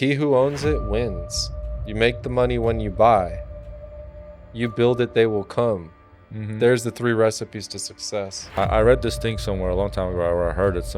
He who owns it wins. You make the money when you buy. You build it, they will come. There's the 3 recipes to success. I read this thing somewhere a long time ago, or I heard it.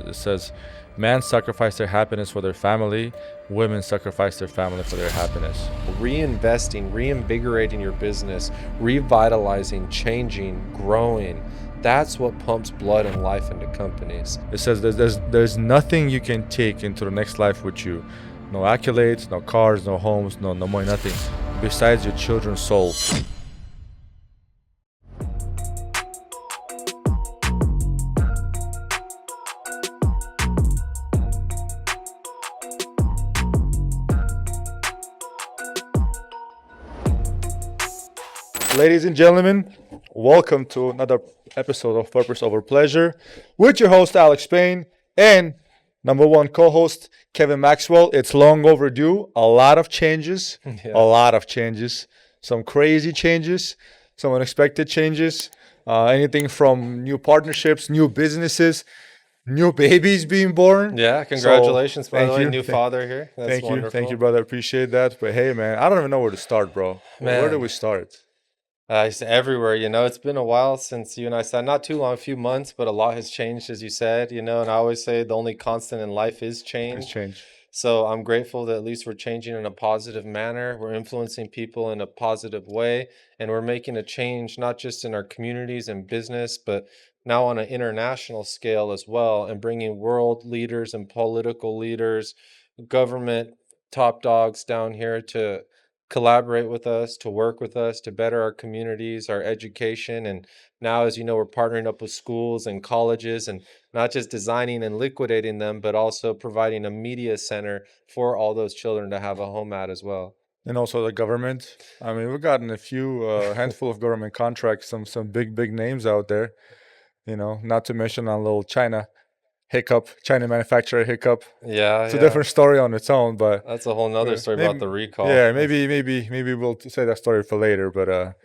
It says, "Men sacrifice their happiness for their family. Women sacrifice their family for their happiness." Reinvesting, reinvigorating your business, revitalizing, changing, growing. That's what pumps blood and life into companies. It says there's nothing you can take into the next life with you. No accolades, no cars, no homes, no money, nothing. Besides your children's souls. Ladies and gentlemen, welcome to another episode of Purpose Over Pleasure with your host Alex Payne and number one co-host Kevin Maxwell. It's long overdue. A lot of changes, some crazy changes, some unexpected changes. Anything from new partnerships, new businesses, new babies being born. Yeah, congratulations, by the way, new father here. That's wonderful. Thank you, brother. Appreciate that. But hey, man, I don't even know where to start, bro. Where do we start? It's everywhere, it's been a while since you and I said, not too long, a few months, but a lot has changed, as you said, and I always say the only constant in life is change. So I'm grateful that at least we're changing in a positive manner. We're influencing people in a positive way, and we're making a change, not just in our communities and business, but now on an international scale as well, and bringing world leaders and political leaders, government top dogs down here to collaborate with us, to work with us, to better our communities, our education. And now, as you know, we're partnering up with schools and colleges, and not just designing and liquidating them, but also providing a media center for all those children to have a home at as well. And also the government. I mean, we've gotten a few handful of government contracts, some big names out there, not to mention a little China manufacturer hiccup. Yeah, it's a different story on its own, but that's a whole nother story about the recall. Yeah, maybe we'll say that story for later. But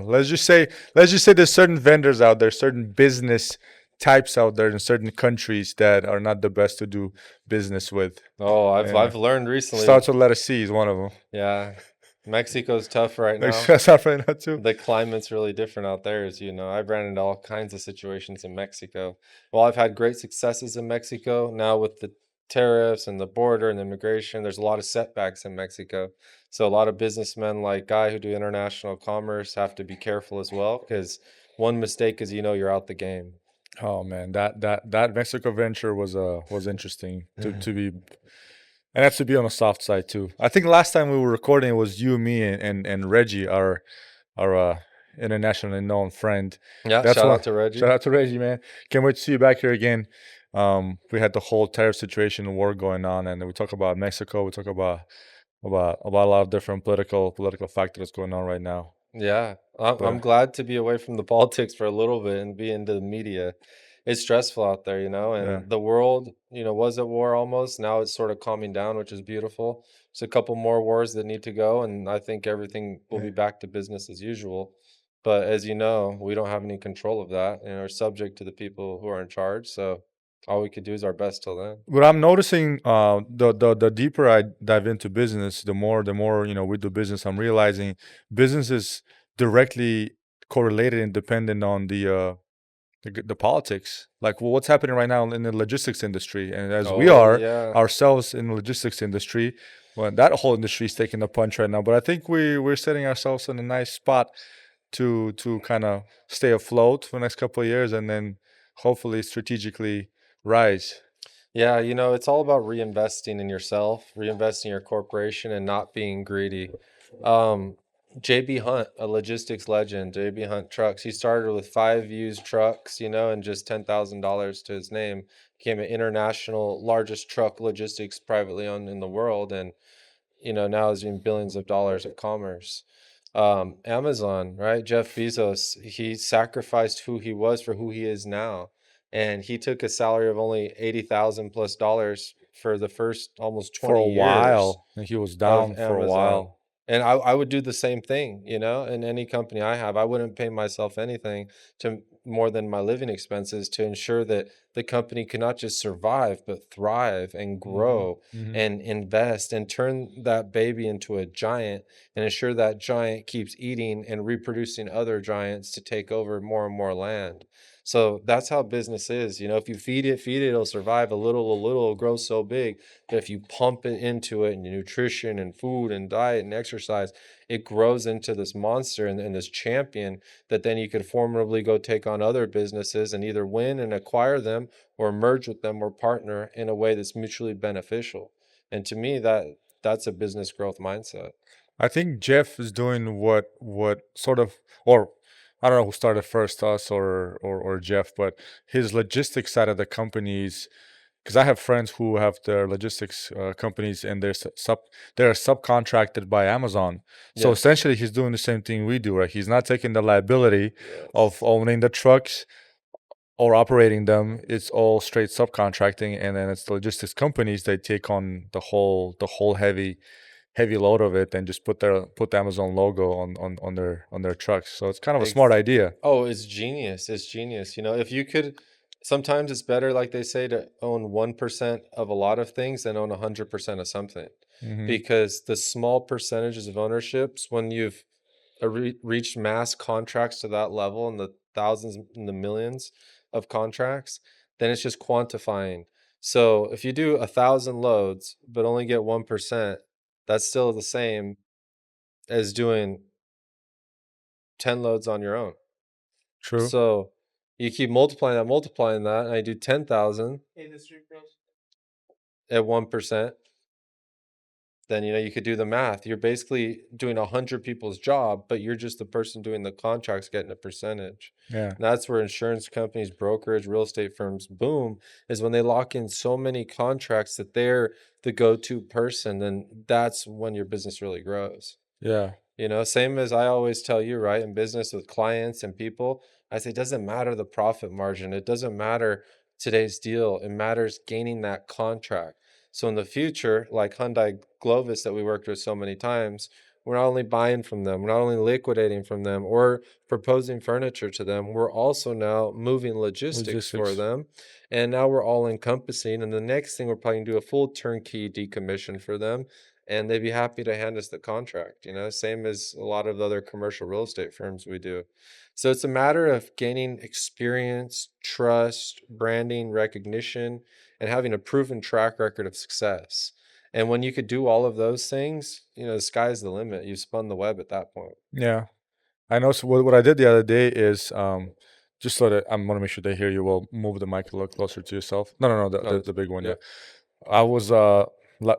let's just say there's certain vendors out there, certain business types out there in certain countries that are not the best to do business with. Oh, I've learned recently. Starts with letter C is one of them. Yeah. Mexico's tough right now. Mexico's tough right now too. The climate's really different out there, as you know. I've ran into all kinds of situations in Mexico. Well, I've had great successes in Mexico. Now with the tariffs and the border and the immigration, there's a lot of setbacks in Mexico. So a lot of businessmen like I who do international commerce have to be careful as well, because one mistake is, you're out the game. Oh man, that Mexico venture was interesting to be. And have to be on the soft side too. I think last time we were recording, it was you, me, and Reggie, our internationally known friend. Yeah, shout out to Reggie. Shout out to Reggie, man. Can't wait to see you back here again. We had the whole tariff situation and war going on, and we talk about Mexico. We talk about a lot of different political factors going on right now. Yeah, I'm glad to be away from the politics for a little bit and be into the media. It's stressful out there, and the world, was at war almost. Now it's sort of calming down, which is beautiful. There's a couple more wars that need to go, and I think everything will be back to business as usual. But as you know, we don't have any control of that, and are subject to the people who are in charge. So all we could do is our best till then. What I'm noticing, the deeper I dive into business, the more we do business, I'm realizing business is directly correlated and dependent on the politics, like what's happening right now in the logistics industry, and as we are ourselves in the logistics industry, well, that whole industry is taking a punch right now. But I think we're setting ourselves in a nice spot to kind of stay afloat for the next couple of years, and then hopefully strategically rise. Yeah, it's all about reinvesting in yourself, reinvesting in your corporation, and not being greedy. JB Hunt, a logistics legend, JB Hunt Trucks. He started with 5 used trucks, and just $10,000 to his name. Became an international largest truck logistics privately owned in the world, and now is doing billions of dollars of commerce. Amazon, right? Jeff Bezos, he sacrificed who he was for who he is now, and he took a salary of only $80,000+ for the first almost 20 years. For a while, and he was down for a while. And I would do the same thing, in any company I have. I wouldn't pay myself anything to more than my living expenses to ensure that the company could not just survive, but thrive and grow and invest and turn that baby into a giant and ensure that giant keeps eating and reproducing other giants to take over more and more land. So that's how business is. If you feed it, it'll survive a little, it'll grow so big. But if you pump it into it and nutrition and food and diet and exercise, it grows into this monster and this champion that then you could formidably go take on other businesses and either win and acquire them or merge with them or partner in a way that's mutually beneficial. And to me, that's a business growth mindset. I think Jeff is doing what sort of, or I don't know who started first, us or Jeff, but his logistics side of the companies. Because I have friends who have their logistics companies and they're subcontracted by Amazon. So Yes. essentially, he's doing the same thing we do, right? He's not taking the liability of Yes. owning the trucks or operating them. It's all straight subcontracting, and then it's the logistics companies they take on the whole heavy load of it and just put the Amazon logo on their trucks. So it's kind of a smart idea. Oh, it's genius. It's genius. If you could, sometimes it's better, like they say, to own 1% of a lot of things than own 100% of something. Because the small percentages of ownerships, when you've reached mass contracts to that level in the thousands and the millions of contracts, then it's just quantifying. So if you do 1,000 loads but only get 1%, that's still the same as doing 10 loads on your own. True. So you keep multiplying that, and I do 10,000 at 1%. Then you could do the math. You're basically doing 100 people's job, but you're just the person doing the contracts getting a percentage. Yeah. And that's where insurance companies, brokerage, real estate firms boom, is when they lock in so many contracts that they're the go-to person. Then that's when your business really grows. Yeah. Same as I always tell you, right? In business with clients and people, I say it doesn't matter the profit margin. It doesn't matter today's deal. It matters gaining that contract. So in the future, like Hyundai Glovis that we worked with so many times, we're not only buying from them, we're not only liquidating from them or proposing furniture to them, we're also now moving logistics for them. And now we're all encompassing. And the next thing, we're probably going to do a full turnkey decommission for them. And they'd be happy to hand us the contract, same as a lot of the other commercial real estate firms we do. So it's a matter of gaining experience, trust, branding, recognition, and having a proven track record of success. And when you could do all of those things, the sky's the limit. You've spun the web at that point. Yeah. I know. So what I did the other day is just so that I want to make sure they hear you. Well, move the mic a little closer to yourself. No, the big one. Yeah. I was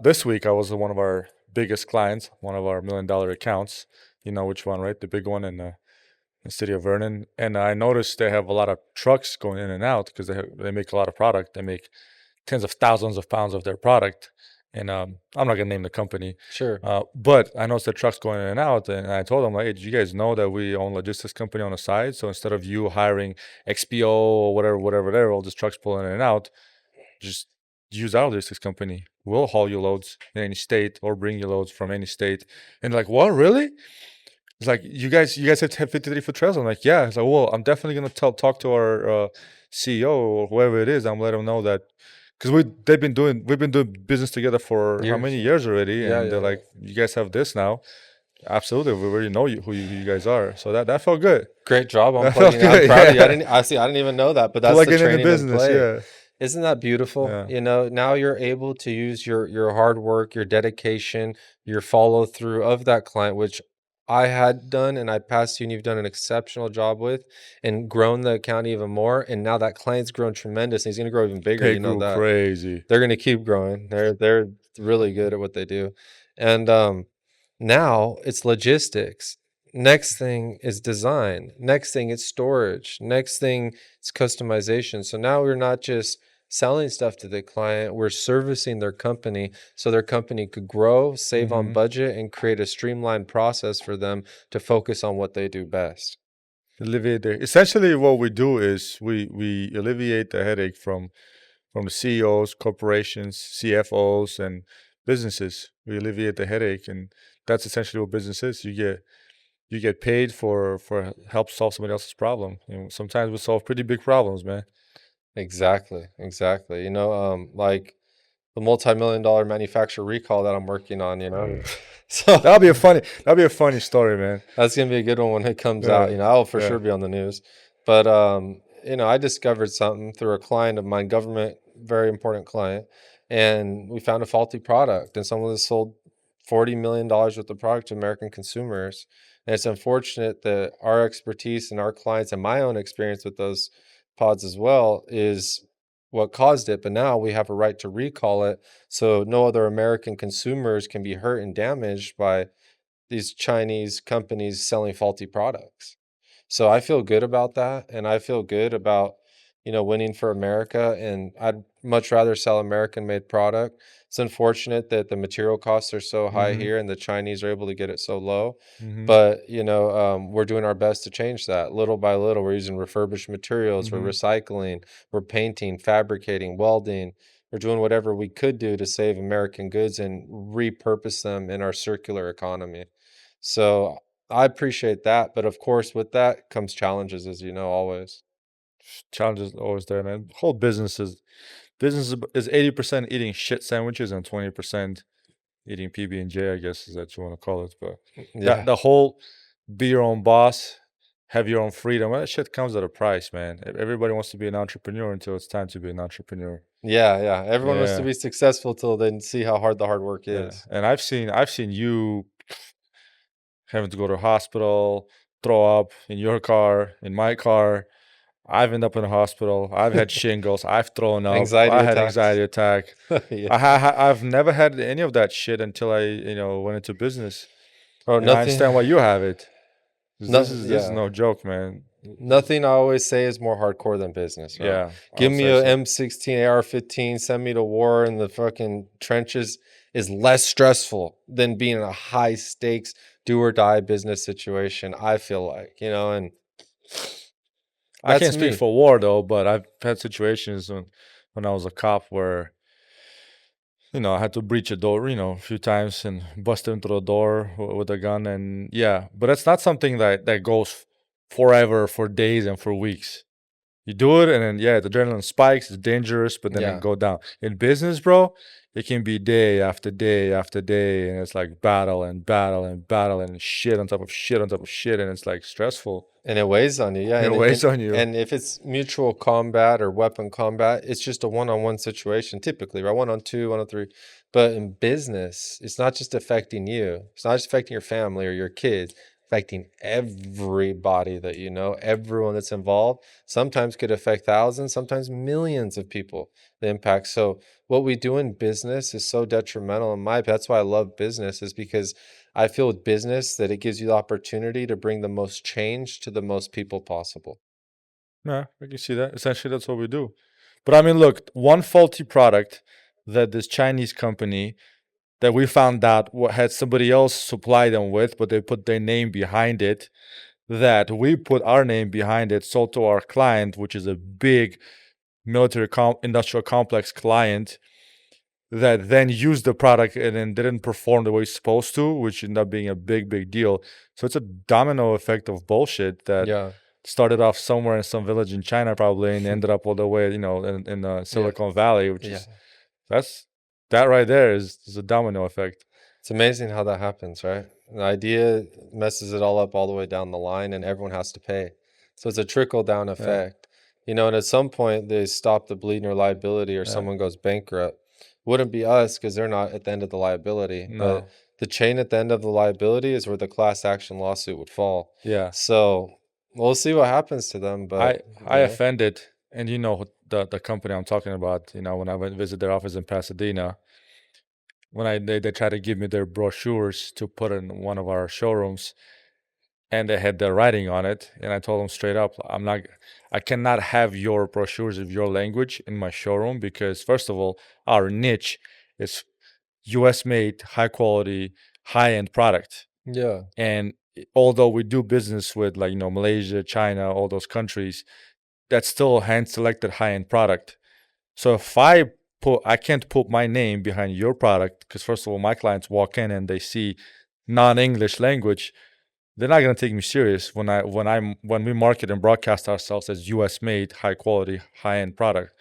this week I was one of our biggest clients, one of our $1 million accounts. You know which one, right? The big one in the city of Vernon. And I noticed they have a lot of trucks going in and out because they make a lot of product. They make tens of thousands of pounds of their product. And I'm not gonna name the company. Sure. But I noticed the trucks going in and out, and I told them, like, hey, did you guys know that we own logistics company on the side? So instead of you hiring XPO or whatever, all these trucks pulling in and out, just use our logistics company. We'll haul you loads in any state or bring you loads from any state. And like, what, really? It's like, you guys have 53-foot trails. I'm like, yeah. It's like, well, I'm definitely gonna talk to our CEO or whoever it is. I'm let them know that. Because we've been doing business together for how many years already, Yeah, and they're like, you guys have this now. Absolutely, we already know who you guys are. So that felt good. Great job on That felt plugging. I'm good, proud of you. yeah. I didn't even know that, but that's Plugging the in the training in business, play. yeah. Isn't that beautiful? Yeah. Now you're able to use your hard work, your dedication, your follow through of that client, which I had done and I passed you and you've done an exceptional job with and grown the account even more. And now that client's grown tremendous and he's going to grow even bigger. They You know grew that. crazy. They're going to keep growing. They're really good at what they do. And now it's logistics. Next thing is design. Next thing it's storage. Next thing it's customization. So now we're not just selling stuff to the client, we're servicing their company so their company could grow, save on budget, and create a streamlined process for them to focus on what they do best. Essentially, what we do is we alleviate the headache from the CEOs, corporations, CFOs, and businesses. We alleviate the headache, and that's essentially what business is. You you get paid for help solve somebody else's problem. Sometimes we solve pretty big problems, man. Exactly, exactly. Like the multi-million dollar manufacturer recall that I'm working on, So That'll be a funny story, man. that's gonna be a good one when it comes out. Yeah, I'll for yeah. sure be on the news. But I discovered something through a client of mine, government, very important client, and we found a faulty product, and someone has sold $40 million worth of product to American consumers. And it's unfortunate that our expertise and our clients and my own experience with those pods as well is what caused it. But now we have a right to recall it, so no other American consumers can be hurt and damaged by these Chinese companies selling faulty products. So I feel good about that, and I feel good about, winning for America, and I'd much rather sell American-made product. It's unfortunate that the material costs are so high Mm-hmm. here and the Chinese are able to get it so low, Mm-hmm. but we're doing our best to change that little by little. We're using refurbished materials, we're Mm-hmm. recycling, we're painting, fabricating, welding. We're doing whatever we could do to save American goods and repurpose them in our circular economy. So I appreciate that, but of course, with that comes challenges, as you know, always. Challenges always there, man. Whole business is 80% eating shit sandwiches and 20% eating PB&J, I guess is that you want to call it. But that Yeah, the whole be your own boss, have your own freedom, well, that shit comes at a price, man. Everybody wants to be an entrepreneur until it's time to be an entrepreneur. yeah, yeah. Everyone wants to Yeah, be successful till they see how hard the hard work yeah. is. And I've seen you having to go to a hospital, throw up in your car, in my car. I've ended up in a hospital. I've had shingles. I've thrown up. Anxiety I had anxiety attacks. attack. Yeah. I've never had any of that shit until I went into business, Bro, and I nothing, understand why you have it. 'Cause This no, is this is yeah. no joke, man. Nothing I always say is more hardcore than business, bro. Yeah, I Give would me say a so. M16 AR-15, send me to war in the fucking trenches is less stressful than being in a high stakes do or die business situation, I feel like, and I that's can't speak me. for war though, but I've had situations when I was a cop where I had to breach a door, a few times and bust into the door with a gun, and yeah, but it's not something that goes forever, for days and for weeks. You do it, and then yeah, the adrenaline spikes. It's dangerous, but then it Yeah. go down. In business, bro, it can be day after day after day, and it's like battle and battle and battle and shit on top of shit on top of shit, and it's like stressful. And it weighs on you, yeah. It And weighs and on you. and if it's mutual combat or weapon combat, it's just a one-on-one situation, typically, right? 1-on-2, 1-on-3. But in business, it's not just affecting you. It's not just affecting your family or your kids, affecting everybody that you know, everyone that's involved. Sometimes could affect thousands, sometimes millions of people, the impact. So what we do in business is so detrimental in my that's why I love business, is because I feel with business that it gives you the opportunity to bring the most change to the most people possible. Yeah, I can see that. Essentially, that's what we do. But I mean, look, one faulty product that this Chinese company that we found out what had somebody else supply them with, but they put their name behind it, that we put our name behind it, sold to our client, which is a big industrial complex client, that then used the product and then didn't perform the way it's supposed to, which ended up being a big, big deal. So it's a domino effect of bullshit that Yeah. started off somewhere in some village in China, probably, and ended up all the way, in Yeah. Silicon Valley, which Yeah. is that's that right there is a domino effect. It's amazing how that happens, right? The idea messes it all up all the way down the line and everyone has to pay. So it's a trickle down Yeah, effect. And at some point they stop the bleeding or liability or yeah. someone goes bankrupt. Wouldn't be us because they're not at the end of the liability. But No, the chain at the end of the liability is where the class action lawsuit would fall. yeah. So we'll see what happens to them, I but I offended, and the company I'm talking about. When I went visit their office in Pasadena, when they tried to give me their brochures to put in one of our showrooms, and they had their writing on it, and I told them straight up, I cannot have your brochures of your language in my showroom, because first of all, our niche is U.S. made, high quality, high end product. yeah. And although we do business with, like, Malaysia, China, all those countries, that's still a hand selected high end product. So if I can't put my name behind your product, because first of all, my clients walk in and they see non English language. they're not gonna take me serious when we market and broadcast ourselves as U.S. made, high quality, high end product.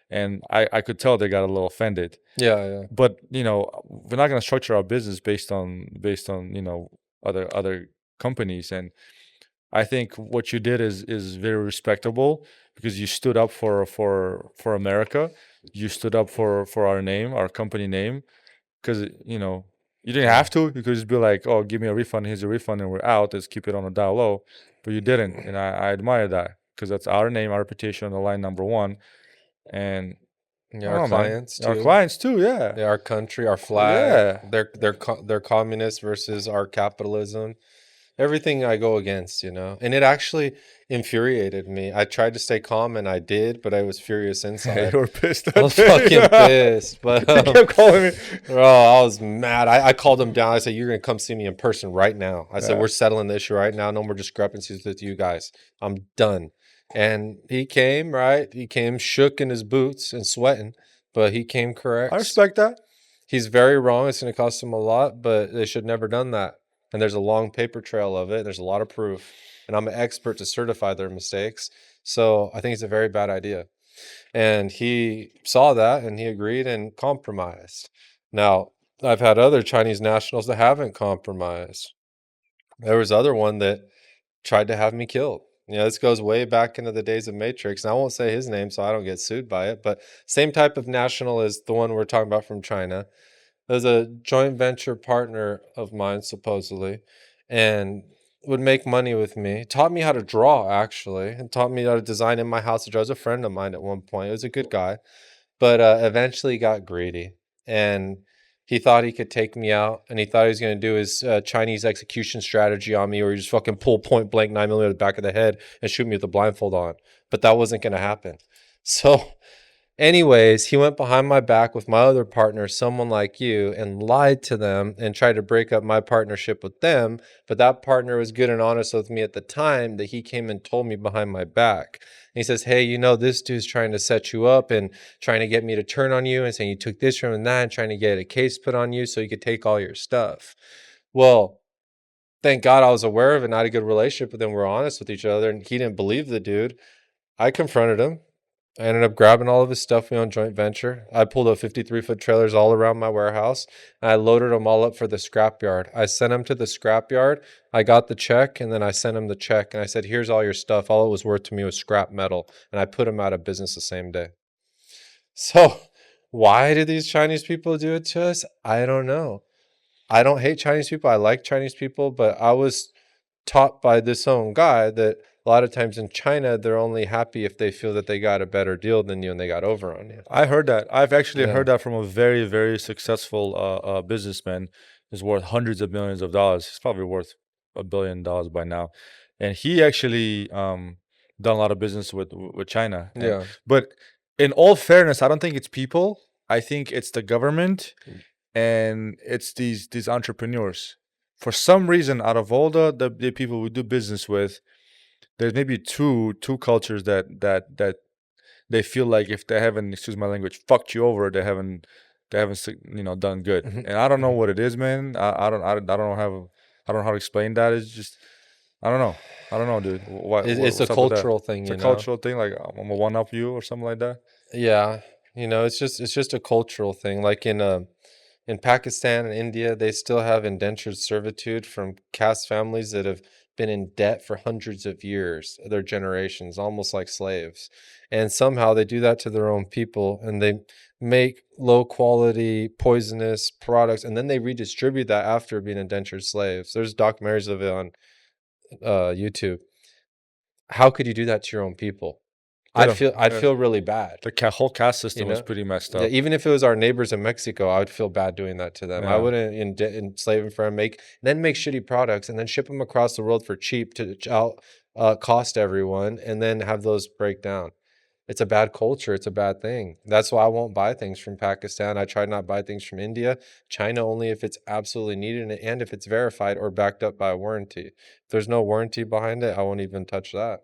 And I could tell they got a little offended. Yeah, yeah. But we're not gonna structure our business based on other companies. And I think what you did is very respectable because you stood up for America. You stood up for our name, our company name, because you didn't Yeah. have to. You could just be like, "Oh, give me a refund. Here's a refund, and we're out. Let's keep it on a down low." But you didn't, and I admire that because that's our name, our reputation on the line number one. And Yeah, I don't our know, man. clients Our too. clients too, yeah, Yeah, our country, our flag, yeah. they're communist versus our capitalism. Everything I go against, you know. And it actually infuriated me. I tried to stay calm and I did, but I was furious Hey, inside. you were pissed I that was day. fucking pissed. But You kept calling me. bro, I was mad. I called him down. I said, "You're gonna come see me in person right now." I said, Yeah. "We're settling the issue right now. No more discrepancies with you guys. I'm done." And he came, right? He came shook in his boots and sweating, but he came I correct. respect that. He's very wrong. It's going to cost him a lot, but they should never done that. And there's a long paper trail of it. There's a lot of proof. And I'm an expert to certify their mistakes. So I think it's a very bad idea. And he saw that and he agreed and compromised. Now, I've had other Chinese nationals that haven't compromised. There was other one that tried to have me killed. You know, this goes way back into the days of Matrix. And I won't say his name so I don't get sued by it, but same type of national as the one we're talking about from China. There's a joint venture partner of mine, supposedly, and would make money with me. Taught me how to draw, actually, and taught me how to design in my house to draw. He was a friend of mine at one point. He was a good guy, but eventually got greedy. And he thought he could take me out, and he thought he was going to do his Chinese execution strategy on me, or he just fucking pull point blank 9mm to the back of the head and shoot me with the blindfold on. But that wasn't going to happen. So anyways, he went behind my back with my other partner, someone like you, and lied to them and tried to break up my partnership with them. But that partner was good and honest with me at the time that he came and told me behind my back. And he says, "Hey, you know, this dude's trying to set you up and trying to get me to turn on you and saying you took this from and that and trying to get a case put on you so he could take all your stuff." Well, thank God I was aware of it and I had a good relationship with him. We're honest with each other. And he didn't believe the dude. I confronted him. I ended up grabbing all of his stuff. We own joint venture. I pulled up 53-foot trailers all around my warehouse. And I loaded them all up for the scrapyard. I sent them to the scrapyard. I got the check, and then I sent him the check. And I said, "Here's all your stuff. All it was worth to me was scrap metal." And I put him out of business the same day. So why did these Chinese people do it to us? I don't know. I don't hate Chinese people. I like Chinese people, but I was taught by this own guy that a lot of times in China, they're only happy if they feel that they got a better deal than you and they got over on you. I heard that. I've actually Yeah. heard that from a very, very successful businessman. He's worth hundreds of millions of dollars. He's probably worth $1 billion by now, and he actually done a lot of business with China. And Yeah. but in all fairness, I don't think it's people. I think it's the government, and it's these entrepreneurs. For some reason, out of all the people we do business with, there's maybe two cultures that they feel like if they haven't, excuse my language, fucked you over, they haven't done good. Mhm. And I don't know Mhm. what it is, man. I don't know how to explain that. It's just I don't know, dude. It's a What's up with that? cultural thing, It's a you know? cultural thing. Like I'm gonna one up you or something like that. Yeah. You know, it's just a cultural thing. Like in Pakistan and India, they still have indentured servitude from caste families that have been in debt for hundreds of years, their generations, almost like slaves. And somehow they do that to their own people and they make low quality, poisonous products and then they redistribute that after being indentured slaves. There's documentaries of it on YouTube. How could you do that to your own people? I'd Yeah, feel I'd yeah. feel really bad. The whole caste You system is know, pretty messed yeah, up. even if it was our neighbors in Mexico, I would feel bad doing that to them. I Yeah. wouldn't enslave them for them, make shitty products and then ship them across the world for cheap to out cost everyone, and then have those break down. It's a bad culture. It's a bad thing. That's why I won't buy things from Pakistan. I try not to buy things from India, China only if it's absolutely needed and if it's verified or backed up by a warranty. If there's no warranty behind it, I won't even touch that.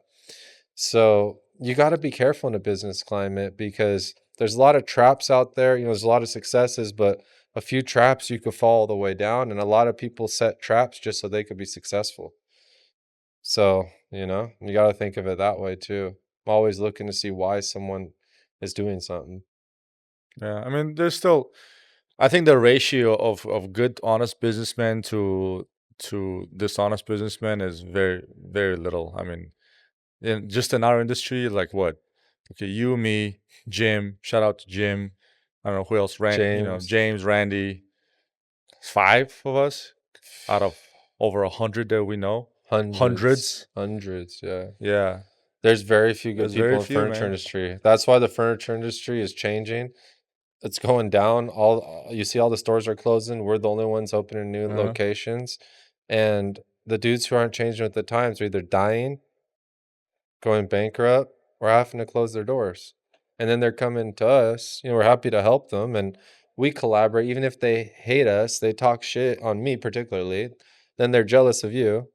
So you got to be careful in a business climate because there's a lot of traps out there. You know, there's a lot of successes, but a few traps you could fall all the way down. And a lot of people set traps just so they could be successful. So, you know, you got to think of it that way too. I'm always looking to see why someone is doing something. Yeah, I mean, there's still. I think the ratio of good, honest businessmen to dishonest businessmen is very, very little. I mean, just in our industry, like what? Okay, you, me, Jim. Shout out to Jim. I don't know who else. James, James, Randy. 5 of us out of over 100 that we know. hundreds, Hundreds. hundreds, yeah. Yeah, There's very few good there's people very in the few, furniture man. industry. That's why the furniture industry is changing. It's going down. All you see, all the stores are closing. We're the only ones opening new Uh-huh. locations, and the dudes who aren't changing with the times are either dying, going bankrupt, or having to close their doors. And then they're coming to us. You know, we're happy to help them, and we collaborate. Even if they hate us, they talk shit on me particularly. Then they're jealous of you.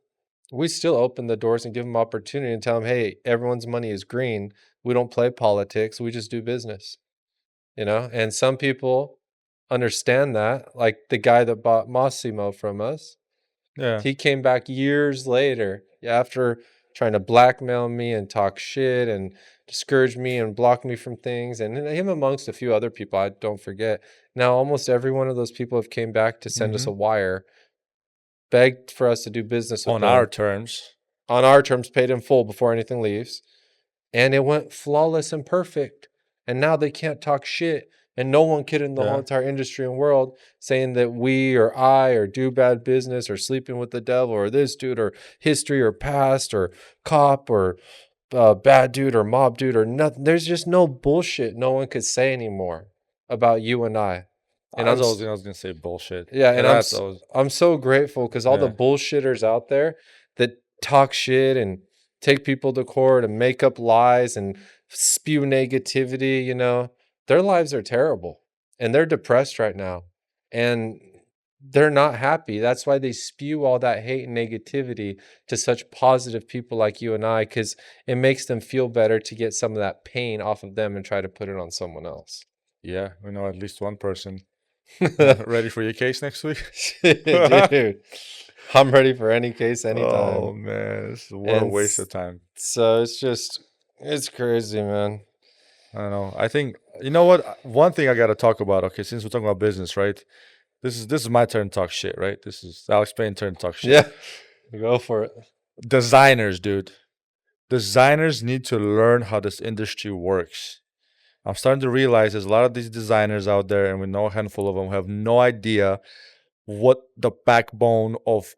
We still open the doors and give them opportunity and tell them, hey, everyone's money is green. We don't play politics. We just do business, you know? And some people understand that, like the guy that bought Massimo from us. Yeah. He came back years later after trying to blackmail me and talk shit and discourage me and block me from things. And him amongst a few other people, I don't forget. Now, almost every one of those people have came back to send us Mm-hmm. a wire, begged for us to do business with On our them terms. on our terms, paid in full before anything leaves. And it went flawless and perfect. And now they can't talk shit. And no one kid in the whole Yeah. entire industry and world saying that we or I or do bad business or sleeping with the devil or this dude or history or past or cop or bad dude or mob dude or nothing. There's just no bullshit no one could say anymore about you and I. And I was gonna say bullshit. yeah, Yeah, and that's always. I'm so grateful because all the Yeah. bullshitters out there that talk shit and take people to court and make up lies and spew negativity, you know, their lives are terrible and they're depressed right now and they're not happy. That's why they spew all that hate and negativity to such positive people like you and I, because it makes them feel better to get some of that pain off of them and try to put it on someone else. Yeah, we know at least one person. Ready for your case next week? Dude, I'm ready for any case anytime. Oh man, what a And waste of time. so it's crazy, man. I don't know. I think you know what. One thing I got to talk about. Okay, since we're talking about business, right? This is my turn to talk shit, right? This is Alex Payne's turn to talk shit. Yeah, go for it. Designers, dude. Designers need to learn how this industry works. I'm starting to realize there's a lot of these designers out there, and we know a handful of them who have no idea what the backbone of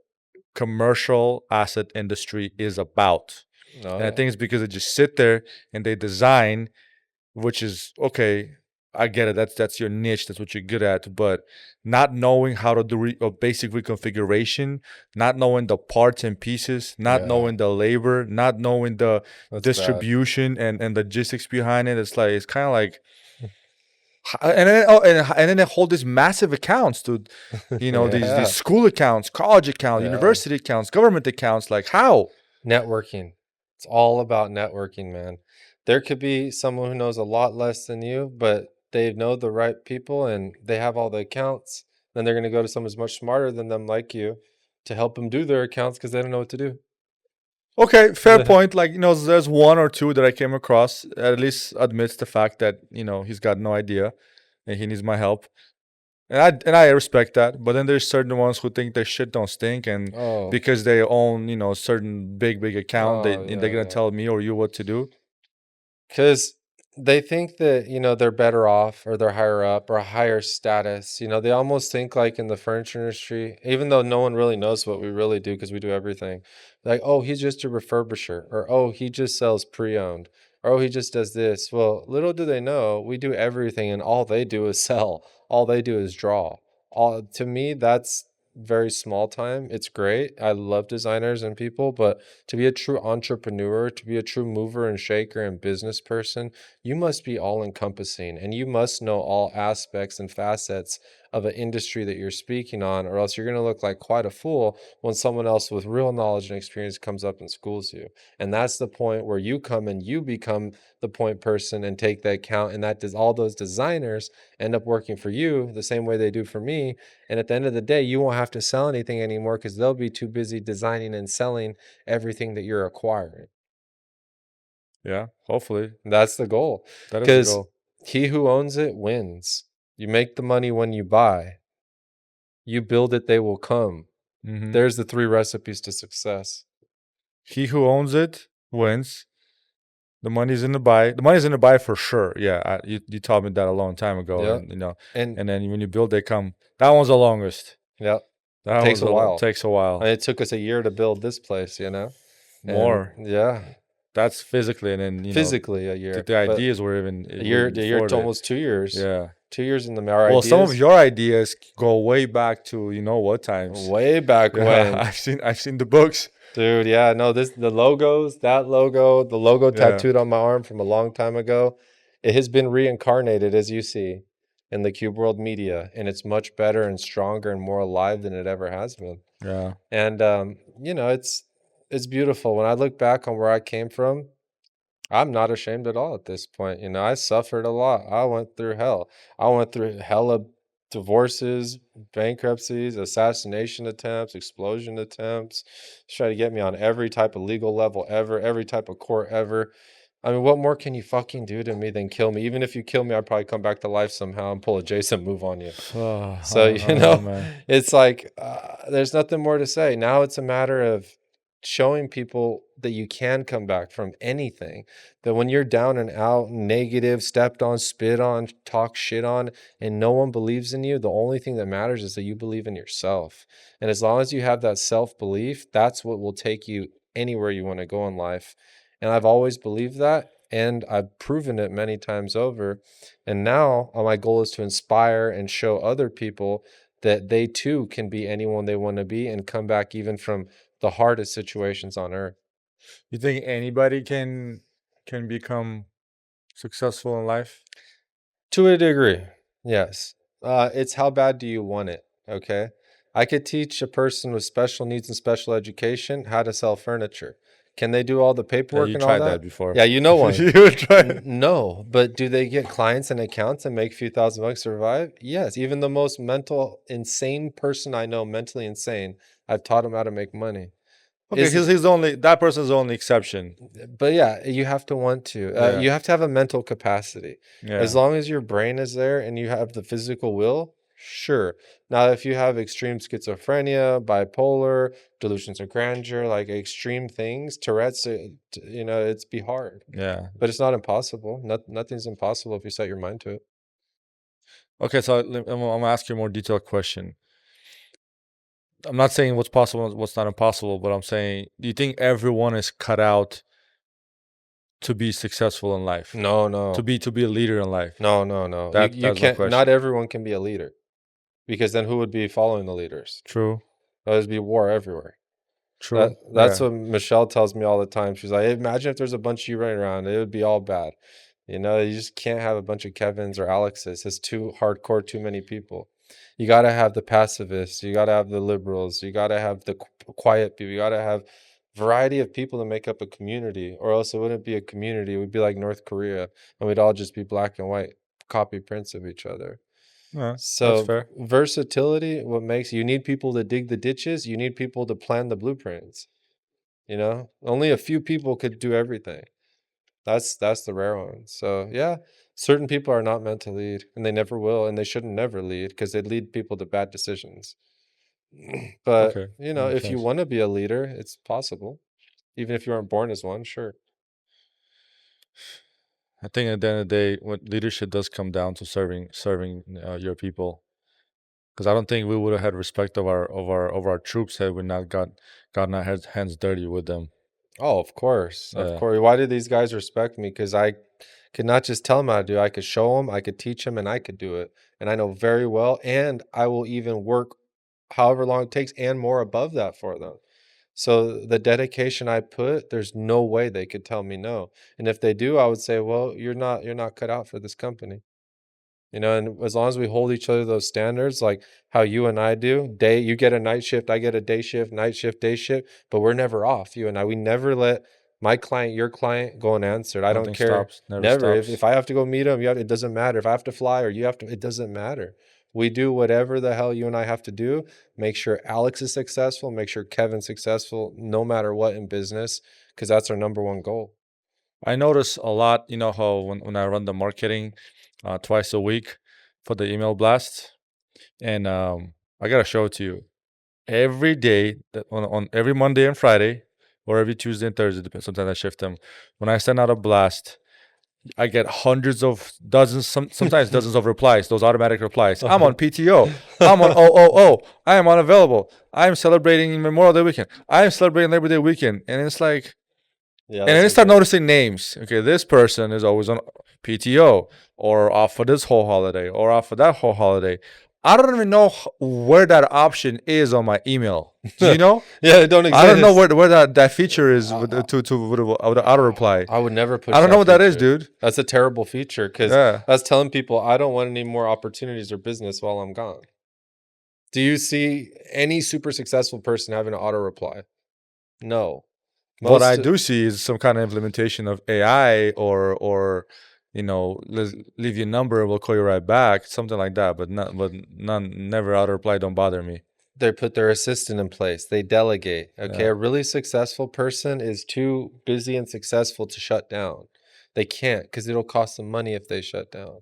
commercial asset industry is about. Oh And I yeah, think it's because they just sit there and they design, which is okay. I get it. That's your niche. That's what you're good at. But not knowing how to do a basic reconfiguration, not knowing the parts and pieces, not yeah, knowing the labor, not knowing the that's bad. distribution and the logistics behind it. It's kind of like, and then and then they hold these massive accounts, dude. You know, these Yeah, school accounts, college accounts, yeah. university accounts, government accounts. Like how? Networking. It's all about networking, man. There could be someone who knows a lot less than you, but they know the right people and they have all the accounts. Then they're going to go to someone who's much smarter than them, like you, to help them do their accounts because they don't know what to do. Okay, fair point. Like, there's one or two that I came across at least admits the fact that, he's got no idea and he needs my help. And I respect that. But then there's certain ones who think their shit don't stink, and Oh, because they own, certain big account, oh, they're yeah, gonna yeah. tell me or you what to do. Because they think that, you know, they're better off or they're higher up or a higher status. You know, they almost think like in the furniture industry, even though no one really knows what we really do because we do everything. Like, oh, he's just a refurbisher, or oh, he just sells pre-owned, or oh, he just does this. Well, little do they know, we do everything and all they do is sell. All they do is draw. All to me, that's very small time. It's great. I love designers and people, but to be a true entrepreneur, to be a true mover and shaker and business person, you must be all encompassing and you must know all aspects and facets of an industry that you're speaking on, or else you're going to look like quite a fool when someone else with real knowledge and experience comes up and schools you. And that's the point where you come and you become the point person and take the account, and that does all those designers end up working for you the same way they do for me. And at the end of the day, you won't have to sell anything anymore because they'll be too busy designing and selling everything that you're acquiring. Yeah, hopefully. That's the goal. That is the Because goal. he who owns it wins. You make the money when you buy. You build it, they will come. Mm-hmm. There's the 3 recipes to success. He who owns it wins. The money's in the buy. The money's in the buy for sure. Yeah, you taught me that a long time ago. Yep. And you know, And and then when you build, they come. That one's the longest. yep. That Takes one's a while. Takes a while. And it took us a year to build this place, you know? More. And yeah. That's physically, and then physically a year. The ideas were even a year to almost 2 years. Yeah. 2 years in the Well, ideas, some of your ideas go way back to you know what times. Way back when. I've seen the books. Dude, yeah, no, the logos, the logo tattooed on my arm from a long time ago, it has been reincarnated, as you see, in the Cube World media, and it's much better and stronger and more alive than it ever has been. Yeah. And you know, it's beautiful. When I look back on where I came from, I'm not ashamed at all at this point. You know, I suffered a lot. I went through hell. I went through hell of divorces, bankruptcies, assassination attempts, explosion attempts. Try to get me on every type of legal level ever, every type of court ever. I mean, what more can you fucking do to me than kill me? Even if you kill me, I'd probably come back to life somehow and pull a Jason move on you. So, you know, it's like there's nothing more to say. Now it's a matter of showing people that you can come back from anything, that when you're down and out, negative, stepped on, spit on, talk shit on, and no one believes in you, the only thing that matters is that you believe in yourself. And as long as you have that self-belief, that's what will take you anywhere you want to go in life. And I've always believed that, and I've proven it many times over. And now my goal is to inspire and show other people that they too can be anyone they want to be and come back even from the hardest situations on earth. You think anybody can become successful in life? To a degree, yes. It's how bad do you want it, okay? I could teach a person with special needs and special education how to sell furniture. Can they do all the paperwork and all that? You tried that before. Yeah, you know one. You tried. No, but do they get clients and accounts and make a few $1,000 to survive? Yes. Even the most insane person I know, mentally insane, I've taught him how to make money. Okay, that person's the only exception. But yeah, you have to want to. You have to have a mental capacity. Yeah. As long as your brain is there and you have the physical will, sure. Now, if you have extreme schizophrenia, bipolar, delusions of grandeur, like extreme things, Tourette's, you know, it's be hard. Yeah. But it's not impossible. Nothing's impossible if you set your mind to it. Okay, so I'm going to ask you a more detailed question. I'm not saying what's possible and what's not impossible, but I'm saying, do you think everyone is cut out to be successful in life? No. To be a leader in life? No. You can't. Not everyone can be a leader, because then who would be following the leaders? True. There'd be war everywhere. True. That's what Michelle tells me all the time. She's like, imagine if there's a bunch of you running around, it would be all bad. You know, you just can't have a bunch of Kevins or Alexes. It's too hardcore, too many people. You got to have the pacifists. You got to have the liberals. You got to have the quiet people. You got to have variety of people to make up a community, or else it wouldn't be a community. It would be like North Korea, and we'd all just be black and white copy prints of each other. So that's fair. Versatility, what makes you need people to dig the ditches, you need people to plan the blueprints. You know, only a few people could do everything. That's the rare one. So yeah, certain people are not meant to lead, and they never will, and they shouldn't never lead, because they lead people to bad decisions. But you know, if you want to be a leader, it's possible, even if you weren't born as one. Sure. I think at the end of the day, what leadership does come down to serving your people, because I don't think we would have had respect of our troops had we not gotten our hands dirty with them. Oh, of course, of course. Why did these guys respect me? Because I could not just tell them how to do it. I could show them, I could teach them, and I could do it. And I know very well, and I will even work however long it takes and more above that for them. So the dedication I put, there's no way they could tell me no. And if they do, I would say, well, you're not cut out for this company. You know, and as long as we hold each other to those standards, like how you and I do, you get a night shift, I get a day shift, night shift, day shift, but we're never off. You and I, we never let my client, your client go unanswered. I don't Nothing care. stops, never Never. If stops. I have to go meet them, it doesn't matter. If I have to fly or you have to, it doesn't matter. We do whatever the hell you and I have to do. Make sure Alex is successful, make sure Kevin's successful, no matter what in business, because that's our number one goal. I notice a lot, you know, how when I run the marketing twice a week for the email blast, and I gotta show it to you. Every day, on every Monday and Friday, or every Tuesday and Thursday, depends. Sometimes I shift them. When I send out a blast, I get hundreds of dozens, sometimes dozens of replies. Those automatic replies. I'm on PTO. I'm on OOO. I am unavailable. I am celebrating Memorial Day weekend. I am celebrating Labor Day weekend, and it's like. Yeah, And then you start noticing names. Okay, this person is always on PTO or off for this whole holiday or off for that whole holiday. I don't even know where that option is on my email. Do you know? Yeah, it don't exist. I don't know where that feature is with the auto reply. I would never push. I don't know what feature. that is, dude. That's a terrible feature because that's telling people I don't want any more opportunities or business while I'm gone. Do you see any super successful person having an auto reply? No. What I do see is some kind of implementation of AI or leave your number, we'll call you right back, something like that. But never auto reply. Don't bother me. They put their assistant in place. They delegate. Okay, a really successful person is too busy and successful to shut down. They can't because it'll cost them money if they shut down.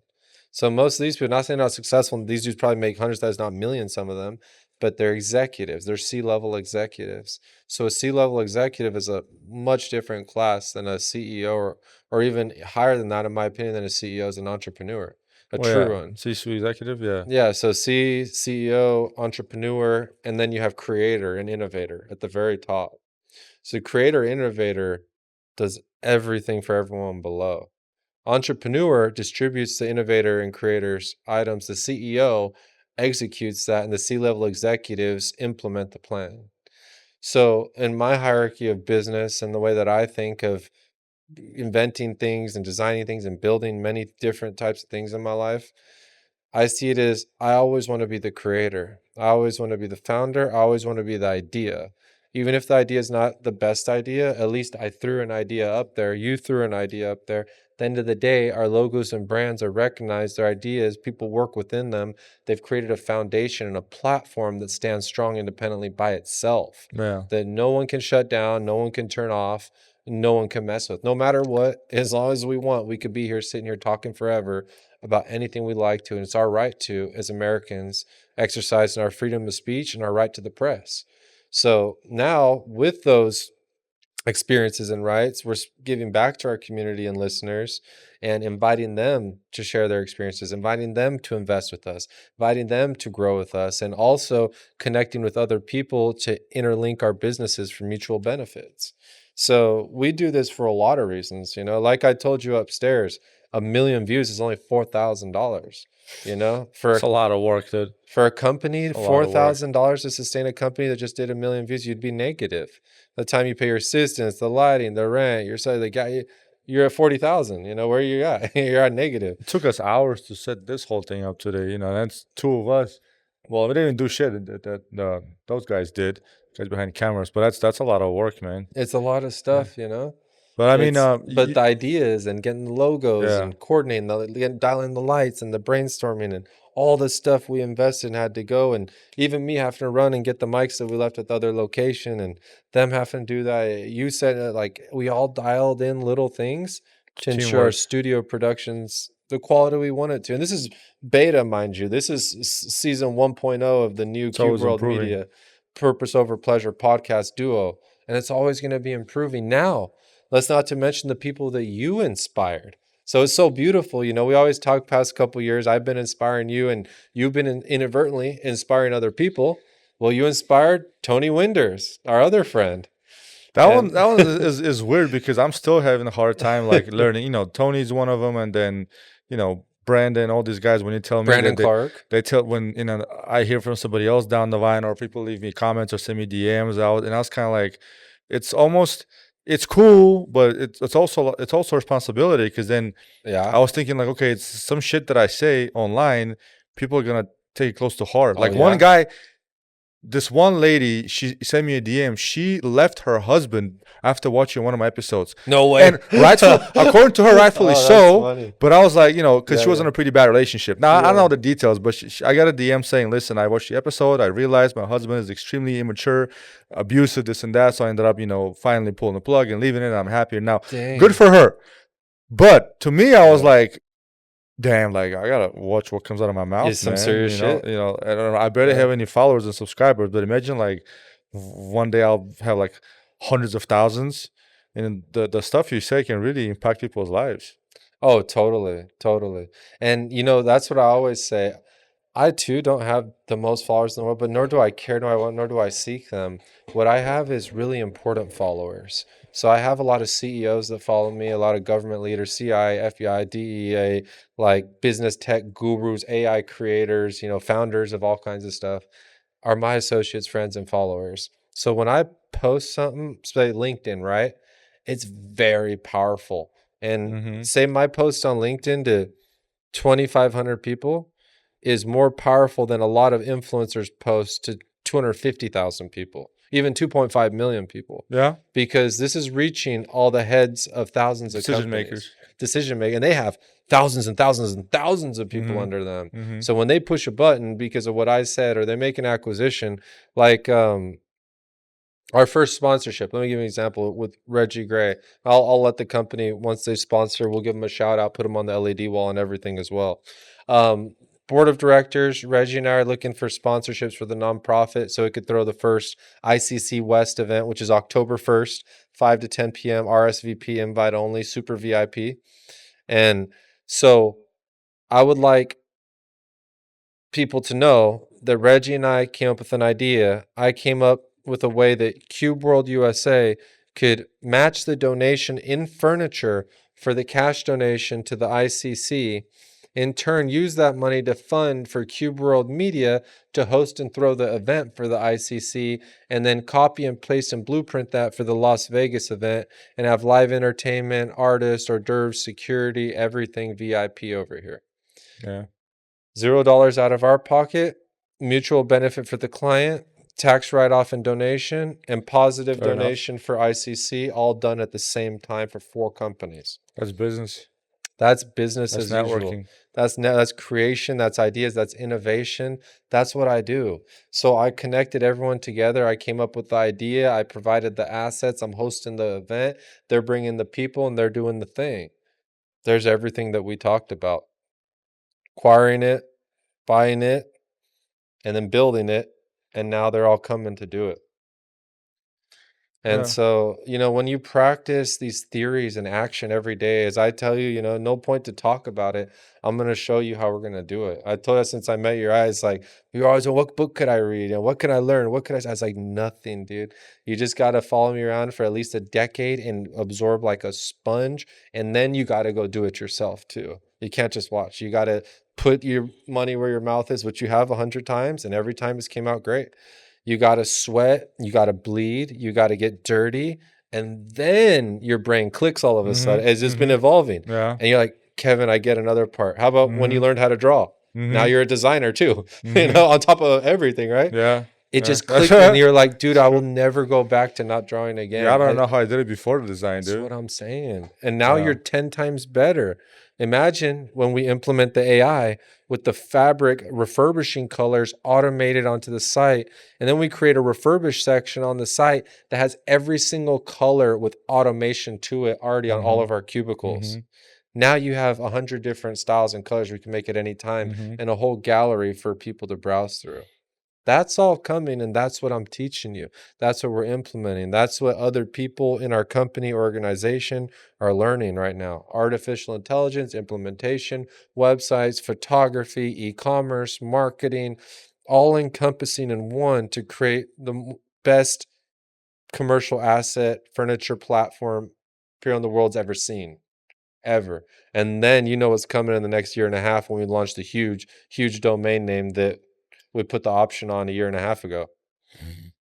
So most of these people, not saying not successful, these dudes probably make hundreds, that's not millions, some of them, but they're executives. They're C-level executives. So a C-level executive is a much different class than a CEO or even higher than that, in my opinion, than a CEO is an entrepreneur. True one. C-suite executive, yeah. Yeah, so CEO, entrepreneur, and then you have creator and innovator at the very top. So creator, innovator does everything for everyone below. Entrepreneur distributes the innovator and creators items. The CEO executes that, and the C-level executives implement the plan. So in my hierarchy of business and the way that I think of inventing things and designing things and building many different types of things in my life, I see it as I always want to be the creator. I always want to be the founder. I always want to be the idea. Even if the idea is not the best idea, at least I threw an idea up there. You threw an idea up there. At the end of the day, our logos and brands are recognized. Their ideas, people work within them. They've created a foundation and a platform that stands strong independently by itself. Yeah. That no one can shut down, no one can turn off, no one can mess with. No matter what, as long as we want, we could be here sitting here talking forever about anything we like to, and it's our right to, as Americans, exercising our freedom of speech and our right to the press. So now, with those experiences and rights, we're giving back to our community and listeners and inviting them to share their experiences, inviting them to invest with us, inviting them to grow with us, and also connecting with other people to interlink our businesses for mutual benefits. So we do this for a lot of reasons, like I told you upstairs, 1 million views is only $4,000, It's a lot of work, dude. For a company, $4,000 to sustain a company that just did 1 million views, you'd be negative. The time you pay your assistants, the lighting, the rent, you're at 40,000. Where you at? You're at negative. It took us hours to set this whole thing up today. That's two of us. Well, we didn't do shit that those guys did, guys behind cameras. But that's a lot of work, man. It's a lot of stuff, But I mean, but the ideas and getting the logos and coordinating, dialing the lights and the brainstorming and all the stuff we invested in had to go. And even me having to run and get the mics that we left at the other location and them having to do that. You said like we all dialed in little things to ensure our studio productions the quality we want it to. And this is beta, mind you. This is season 1.0 of the new Cube World Media Purpose Over Pleasure podcast duo. And it's always going to be improving. Now, let's not to mention the people that you inspired. So it's so beautiful. We always talk past couple years. I've been inspiring you and you've been inadvertently inspiring other people. Well, you inspired Tony Winders, our other friend. That one is weird because I'm still having a hard time like learning. Tony's one of them, and then Brandon, all these guys. When you tell me Brandon Clark, they tell when I hear from somebody else down the line, or people leave me comments or send me DMs out, and I was kind of like, it's almost it's cool, but it's also responsibility, because then I Yeah. was thinking like, okay, it's some shit that I say online, people are gonna take it close to heart. Oh Like one yeah. guy, this one lady, she sent me a DM. She left her husband after watching one of my episodes, No way. and rightful, according to her, rightfully Oh, that's so. funny. But I was like, because Yeah, she was yeah, in a pretty bad relationship. Now I don't know yeah. the details, but I got a DM saying, "Listen, I watched the episode. I realized my husband is extremely immature, abusive, this and that. So I ended up, finally pulling the plug and leaving it. And I'm happier now. Good Dang. for her." But to me, I was Yeah. like, damn, like I gotta watch what comes out of my Is mouth, some man. serious shit. I don't know. I barely Yeah. have any followers and subscribers, but imagine like one day I'll have like hundreds of thousands, and the stuff you say can really impact people's lives. Oh, totally, totally. And that's what I always say. I too don't have the most followers in the world, but nor do I care, nor do I seek them. What I have is really important followers. So I have a lot of CEOs that follow me, a lot of government leaders, CIA, FBI, DEA, like business tech gurus, AI creators, founders of all kinds of stuff are my associates, friends, and followers. So when I post something, say LinkedIn, right? It's very powerful. And Mm-hmm. say my post on LinkedIn to 2,500 people is more powerful than a lot of influencers post to 250,000 people, even 2.5 million people, Yeah, because this is reaching all the heads of thousands of decision companies, makers. decision making. And they have thousands and thousands and thousands of people Mm-hmm. under them. Mm-hmm. So when they push a button because of what I said, or they make an acquisition, like our first sponsorship, let me give you an example with Reggie Gray. I'll let the company, once they sponsor, we'll give them a shout out, put them on the LED wall and everything as well. Um, Board of directors, Reggie and I are looking for sponsorships for the nonprofit so it could throw the first ICC West event, which is October 1st, 5 to 10 p.m. RSVP invite only, super VIP. And so I would like people to know that Reggie and I came up with an idea. I came up with a way that Cube World USA could match the donation in furniture for the cash donation to the ICC. In turn, use that money to fund for Cube World Media to host and throw the event for the ICC, and then copy and paste and blueprint that for the Las Vegas event and have live entertainment, artists, hors d'oeuvres, security, everything VIP over here. Yeah. $0 out of our pocket, mutual benefit for the client, tax write-off and donation, and positive Fair enough. donation for ICC, all done at the same time for 4 companies. That's business. That's business That's as usual. networking. That's creation, that's ideas, that's innovation. That's what I do. So I connected everyone together. I came up with the idea. I provided the assets. I'm hosting the event. They're bringing the people and they're doing the thing. There's everything that we talked about. Acquiring it, buying it, and then building it, and now they're all coming to do it. And Yeah. so, when you practice these theories in action every day, as I tell you, no point to talk about it. I'm going to show you how we're going to do it. I told us since I met your eyes, like, you're always, well, what book could I read? And what can I learn? What could I was like, nothing, dude. You just got to follow me around for at least a decade and absorb like a sponge. And then you got to go do it yourself too. You can't just watch. You got to put your money where your mouth is, which you have 100 times. And every time it's came out great. You got to sweat, you got to bleed, you got to get dirty, and then your brain clicks all of a sudden. It's Mm-hmm. just been Mm-hmm. evolving. Yeah. And you're like, Kevin, I get another part. How about when you Mm-hmm. learned how to draw? Now Mm-hmm. you're a designer too, Mm-hmm. on top of everything, right? Yeah. It Yeah. just clicked, and you're like, dude, It's I will true. never go back to not drawing Yeah, I again. don't know how I did it before the design, That's dude. what I'm saying. And now Yeah. you're 10 times better. Imagine when we implement the AI with the fabric refurbishing colors automated onto the site. And then we create a refurbish section on the site that has every single color with automation to it already on all Mm-hmm. of our cubicles. Mm-hmm. Now you have 100 different styles and colors we can make at any time Mm-hmm. and a whole gallery for people to browse through. That's all coming, and that's what I'm teaching you. That's what we're implementing. That's what other people in our company organization are learning right now. Artificial intelligence, implementation, websites, photography, e-commerce, marketing, all encompassing in one to create the best commercial asset furniture platform here on the world's ever seen. Ever. And then what's coming in the next year and a half when we launch the huge, huge domain name that we put the option on a year and a half ago.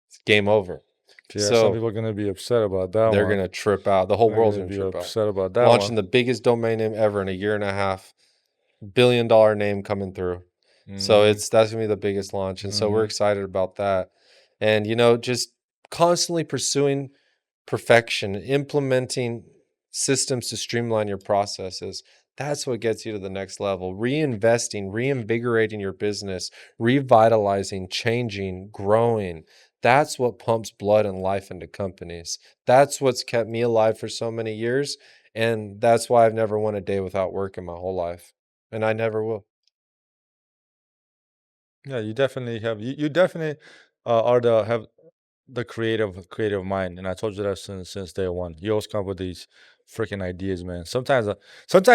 It's game over. Yeah, some So people are gonna be upset about that they're one. gonna trip out. The whole They're world's gonna gonna be trip out. upset about that Launching one. the biggest domain name ever in a year and a half, $1 billion name coming through. So Mm-hmm. that's gonna be the biggest launch, and so we're Mm-hmm. excited about that. And just constantly pursuing perfection, implementing systems to streamline your processes. That's what gets you to the next level. Reinvesting, reinvigorating your business, revitalizing, changing, growing. That's what pumps blood and life into companies. That's what's kept me alive for so many years. And that's why I've never won a day without work in my whole life. And I never will. Yeah, you definitely have. You definitely are the have the creative mind, and I told you that since day one. You always come up with these freaking ideas, man. Sometimes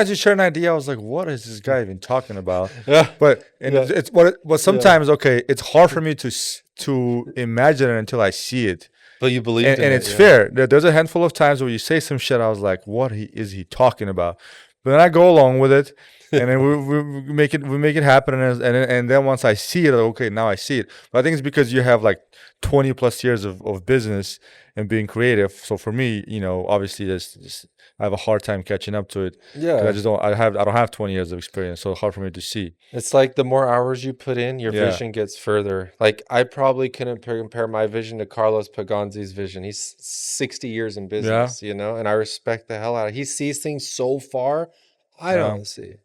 you share an idea, I was like, what is this guy even talking about? Yeah. But and Yeah. but Yeah. sometimes okay, it's hard for me to imagine it until I see it. But you believed And in it. it's Yeah. fair. There's a handful of times where you say some shit, I was like, what is he talking about? But then I go along with it, and then we make it happen, and then once I see it, okay, now I see it. But I think it's because you have like 20 plus years of business and being creative. So for me, obviously, I have a hard time catching up to it because I Yeah. just I don't have 20 years of experience, so it's hard for me to see. It's like the more hours you put in, your Yeah, vision gets further. Like I probably couldn't compare my vision to Carlos Paganzi's vision. He's 60 years in yeah, business, and I respect the hell out of it. He sees things so far I yeah, don't see.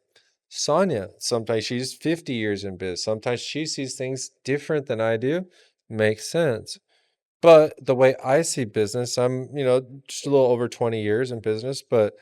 Sonia, sometimes she's 50 years in biz. Sometimes she sees things different than I do. Makes sense. But the way I see business, I'm, just a little over 20 years in business, but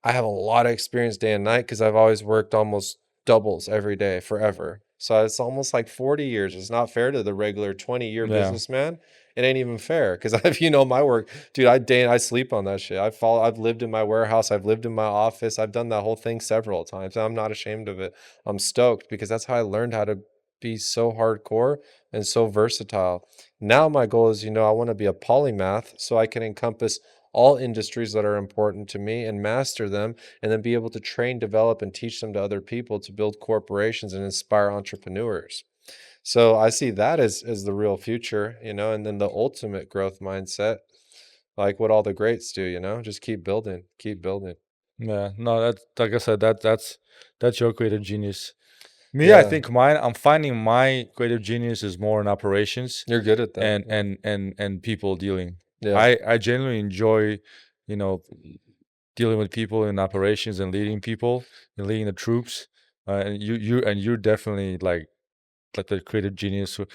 I have a lot of experience day and night because I've always worked almost doubles every day forever. So it's almost like 40 years. It's not fair to the regular 20-year yeah. businessman. It ain't even fair because if you know my work, dude, I sleep on that shit. I've lived in my warehouse, I've lived in my office, I've done that whole thing several times. And I'm not ashamed of it. I'm stoked because that's how I learned how to be so hardcore and so versatile. Now my goal is, I want to be a polymath so I can encompass all industries that are important to me and master them, and then be able to train, develop, and teach them to other people to build corporations and inspire entrepreneurs. So I see that as the real future, and then the ultimate growth mindset, like what all the greats do, just keep building, keep building. Yeah, no, that's like I said, that's your creative genius. Me, I Yeah, think I'm finding my creative genius is more in operations you're good at that. and Yeah. and people dealing. Yeah. I genuinely enjoy, you know, dealing with people in operations and leading people and leading the troops. And you're definitely like the creative genius who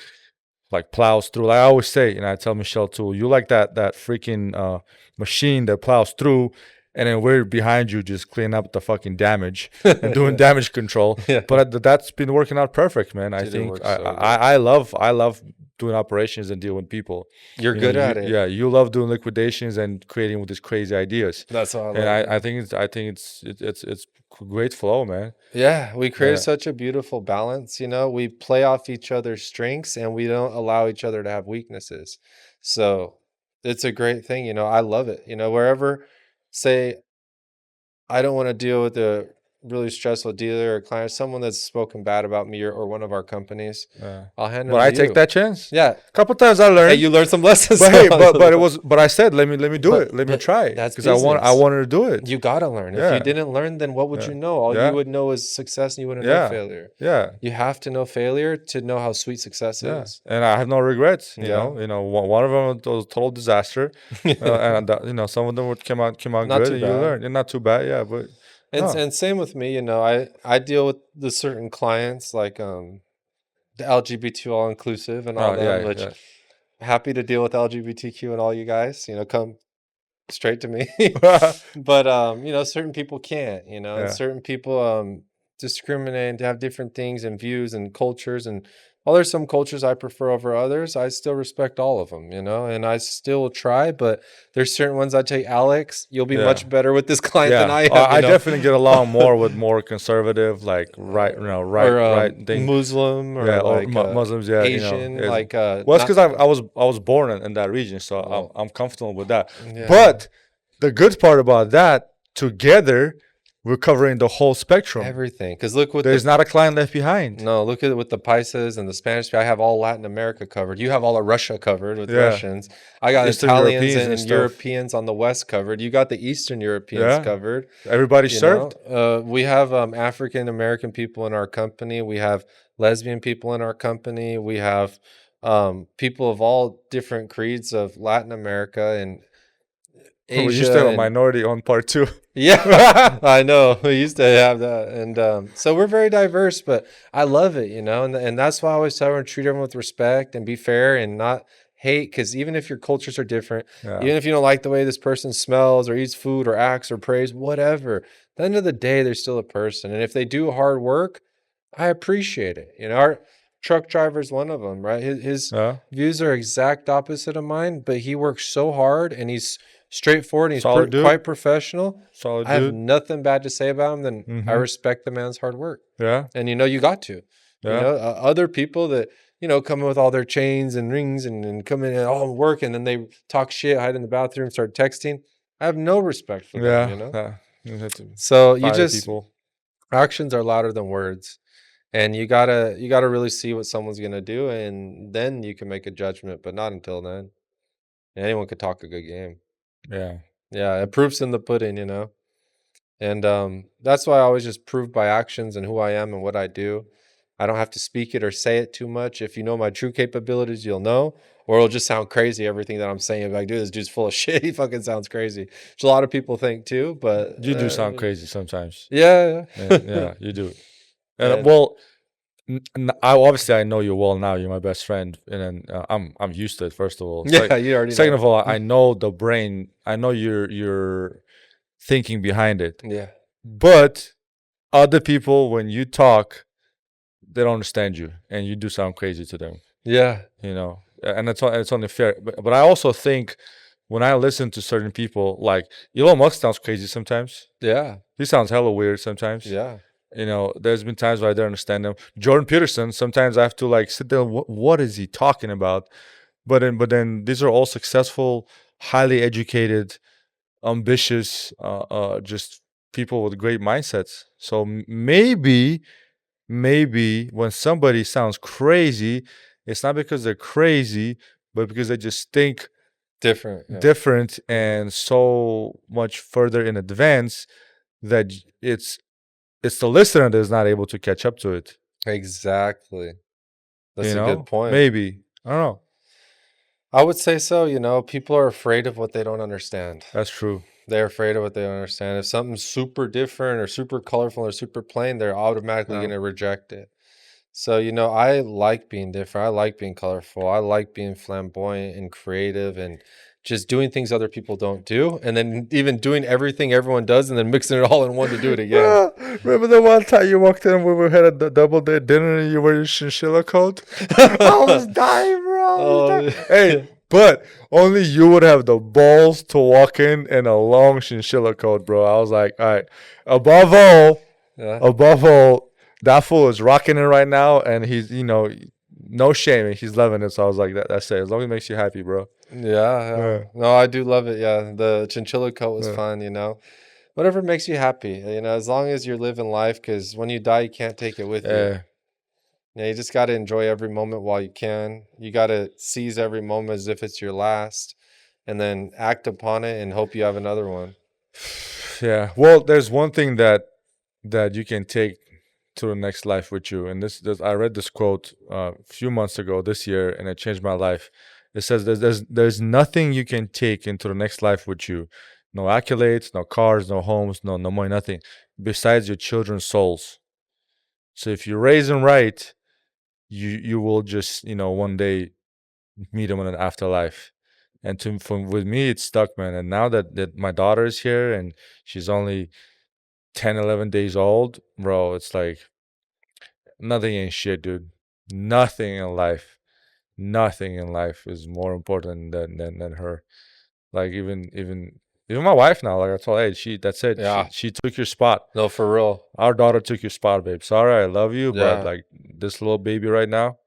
like plows through. Like I always say, and I tell Michelle too, you like that freaking machine that plows through, and then we're behind you just cleaning up the fucking damage and doing Yeah. damage control. Yeah. But that's been working out perfect, man. I Dude, it think works I so good. I, I love doing operations and dealing with people. You're good at it. Yeah, you love doing liquidations and creating with these crazy ideas, That's what I and love. I think it's great flow, man. Yeah, we created Yeah, such a beautiful balance. We play off each other's strengths and we don't allow each other to have weaknesses. So it's a great thing. I love it. Wherever, say, I don't want to deal with a really stressful dealer or client, someone that's spoken bad about me or one of our companies, yeah. I'll hand But them to I take you. that chance. Yeah. A couple times I Hey, learned. you learned some lessons. But hey, on the other one. but I said let me do it. Let me But try that's because I business. wanted to do it. You gotta learn. If you Yeah, didn't learn, then what would yeah, you know? All you yeah, would know is success and you wouldn't know yeah, failure. yeah, You have to know failure to know how sweet success yeah. is. And I have no regrets. Yeah. One of them was a total disaster, and some of them would came out Not good, too and you bad. learn. And not too bad, yeah. But And no, and same with me, I deal with the certain clients like the LGBT all inclusive and all oh them, yeah, which happy to deal with LGBTQ and all you guys, come straight to me. yeah, But certain people can't, and yeah, certain people discriminate and have different things and views and cultures, and while there's some cultures I prefer over others, I still respect all of them, and I still try, but there's certain ones I take, Alex, you'll be yeah. much better with this client than Yeah, I am, I definitely get along more with more conservative, like right, or right thing. Muslim or Yeah, or like Muslims. Yeah, Asian, is like well, it's not because I was born in that region, so I'm oh I'm comfortable with that. yeah. But the good part about that, together, We're covering the whole spectrum. Everything. Because look what there's not a client left behind. No, look at it with the Paisas and the Spanish. I have all Latin America covered. You have all of Russia covered with Russians. I got Eastern Italians Europeans and stuff. Europeans on the west covered. You got the Eastern Europeans covered. Everybody served. We have African American people in our company. We have lesbian people in our company. We have people of all different creeds of Latin America and Asia. We used to have a minority on part 2. Yeah, I know. We used to have that. And so we're very diverse, but I love it, and that's why I always tell everyone, treat everyone with respect and be fair and not hate, because even if your cultures are different, even if you don't like the way this person smells or eats food or acts or prays, whatever, at the end of the day, they're still a person. And if they do hard work, I appreciate it. Our truck driver is one of them, right? His views are exact opposite of mine, but he works so hard and he's straightforward and he's quite professional. Solid I have nothing bad to say about him. Then I respect the man's hard work. Yeah. And you got to. Other people that come in with all their chains and rings and come in and all work, and then they talk shit, hide in the bathroom, start texting. I have no respect for them. So you just actions are louder than words, and you gotta really see what someone's gonna do, and then you can make a judgment. But not until then. Anyone could talk a good game. Yeah, it proof's in the pudding, and that's why I always just prove by actions and who I am and what I do. I don't have to speak it or say it too much. If you know my true capabilities, you'll know, or it'll just sound crazy, everything that I'm saying. Like, dude, this dude's full of shit. He fucking sounds crazy, which a lot of people think too, but you do sound crazy sometimes. Yeah, you do. And well, I know you well now. You're my best friend, and I'm used to it. First of all, you already. Second of all, I know the brain. I know your thinking behind it. Yeah. But other people, when you talk, they don't understand you, and you do sound crazy to them. Yeah. And it's only fair. But I also think when I listen to certain people, like Elon Musk sounds crazy sometimes. Yeah. He sounds hella weird sometimes. Yeah. There's been times where I don't understand him. Jordan Peterson, sometimes I have to like sit there. What is he talking about? But then these are all successful, highly educated, ambitious, just people with great mindsets. So maybe when somebody sounds crazy, it's not because they're crazy, but because they just think different and so much further in advance that it's the listener that is not able to catch up to it. Exactly. That's a good point. Maybe. I don't know. I would say so. People are afraid of what they don't understand. That's true. They're afraid of what they don't understand. If something's super different or super colorful or super plain, they're automatically going to reject it. So, I like being different. I like being colorful. I like being flamboyant and creative and just doing things other people don't do. And then even doing everything everyone does and then mixing it all in one to do it again. Remember the one time you walked in when we had a double day dinner and you were your chinchilla coat? I was dying, bro. Hey, but only you would have the balls to walk in a long chinchilla coat, bro. I was like, all right, above all, that fool is rocking it right now, and he's, no shame, he's loving it. So I was like, that's it. As long as it makes you happy, bro. Yeah. No, I do love it. Yeah, the chinchilla coat was fun. Whatever makes you happy. As long as you're living life, because when you die, you can't take it with you. Yeah, you just got to enjoy every moment while you can. You got to seize every moment as if it's your last, and then act upon it and hope you have another one. Yeah. Well, there's one thing that you can take to the next life with you, and this I read this quote a few months ago this year, and it changed my life. It says there's nothing you can take into the next life with you, no accolades, no cars, no homes, no money, nothing besides your children's souls. So if you raise them right, you will just one day meet them in an afterlife. And with me, it's stuck, man. And now that my daughter is here and she's only 10, 11 days old, bro, it's like nothing ain't shit, dude. Nothing in life is more important than her. Like even my wife now, like I told her, that's it. Yeah. She took your spot. No, for real. Our daughter took your spot, babe. Sorry, I love you, but like this little baby right now,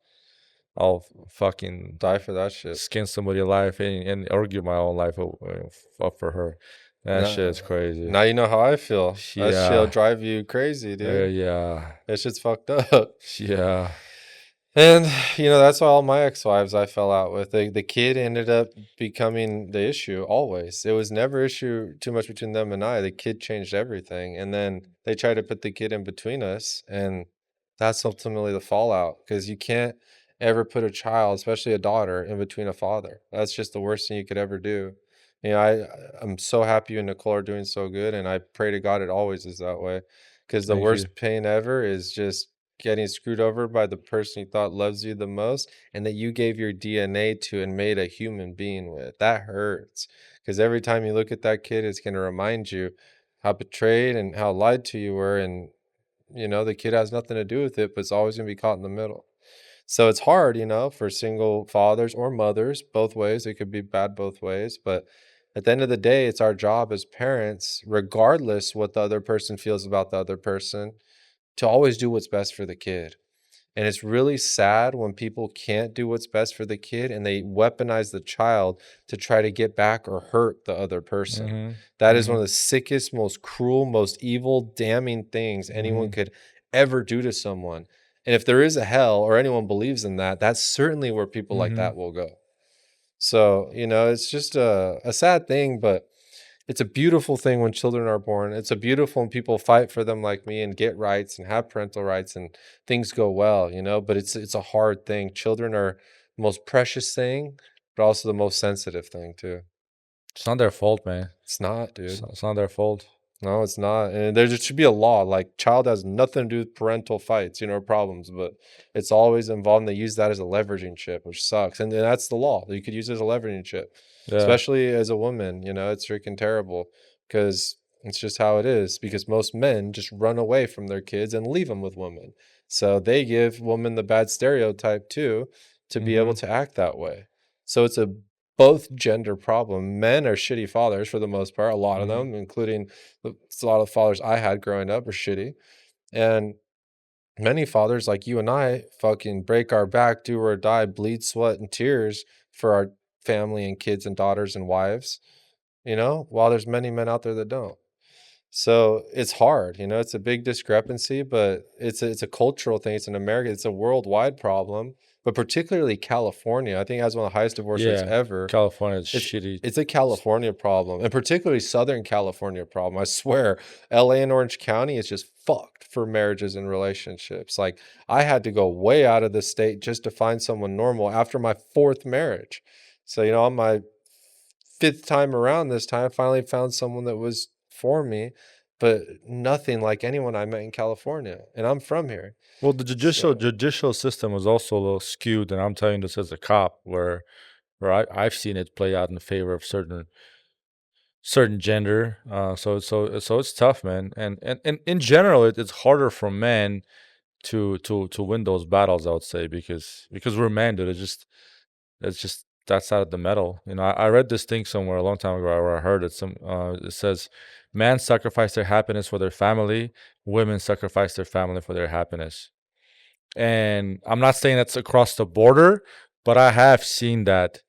I'll fucking die for that shit. Skin somebody alive and argue my own life up for her. That shit is crazy. Now you know how I feel. That shit'll Yeah. drive you crazy, dude. Yeah. That shit's fucked up. Yeah. And that's why all my ex-wives I fell out with. The kid ended up becoming the issue always. It was never issue too much between them and I. The kid changed everything. And then they tried to put the kid in between us, and that's ultimately the fallout, because you can't ever put a child, especially a daughter, in between a father. That's just the worst thing you could ever do. I'm so happy you and Nicole are doing so good, and I pray to God it always is that way, because the Thank you. worst pain ever is just getting screwed over by the person you thought loves you the most and that you gave your DNA to and made a human being with. That hurts, because every time you look at that kid, it's going to remind you how betrayed and how lied to you were. And, the kid has nothing to do with it, but it's always going to be caught in the middle. So it's hard, for single fathers or mothers, both ways. It could be bad both ways. But at the end of the day, it's our job as parents, regardless what the other person feels about the other person, to always do what's best for the kid. And it's really sad when people can't do what's best for the kid and they weaponize the child to try to get back or hurt the other person. That is one of the sickest, most cruel, most evil, damning things anyone could ever do to someone. And if there is a hell or anyone believes in that, that's certainly where people like that will go. So, it's just a sad thing, but it's a beautiful thing when children are born. It's a beautiful when people fight for them like me and get rights and have parental rights and things go well, but it's a hard thing. Children are the most precious thing, but also the most sensitive thing too. It's not their fault, man. It's not, dude. It's not their fault. No, it's not. And there should be a law, like child has nothing to do with parental fights, problems, but it's always involved. And they use that as a leveraging chip, which sucks. And that's the law. You could use it as a leveraging chip, especially as a woman. It's freaking terrible, because it's just how it is, because most men just run away from their kids and leave them with women. So they give women the bad stereotype too, to be able to act that way. So it's a both gender problem. Men are shitty fathers for the most part. A lot of them, including a lot of fathers I had growing up, are shitty. And many fathers like you and I fucking break our back, do or die, bleed sweat and tears for our family and kids and daughters and wives, while there's many men out there that don't. So it's hard, it's a big discrepancy, but it's a cultural thing. It's an American, it's a worldwide problem, but particularly California. I think it has one of the highest divorce rates ever. California is shitty. It's a California problem, and particularly Southern California problem. I swear, LA and Orange County is just fucked for marriages and relationships. Like, I had to go way out of the state just to find someone normal after my 4th marriage. So, on my 5th time around this time, I finally found someone that was for me, but nothing like anyone I met in California. And I'm from here. Well, the judicial system was also a little skewed, and I'm telling you this as a cop, where I've seen it play out in favor of certain gender. So it's tough, man. And in general, it's harder for men to win those battles, I would say, because we're men, dude. It's just that side of the metal. I read this thing somewhere a long time ago where I heard it. It says, men sacrifice their happiness for their family, women sacrifice their family for their happiness. And I'm not saying that's across the border, but I have seen that.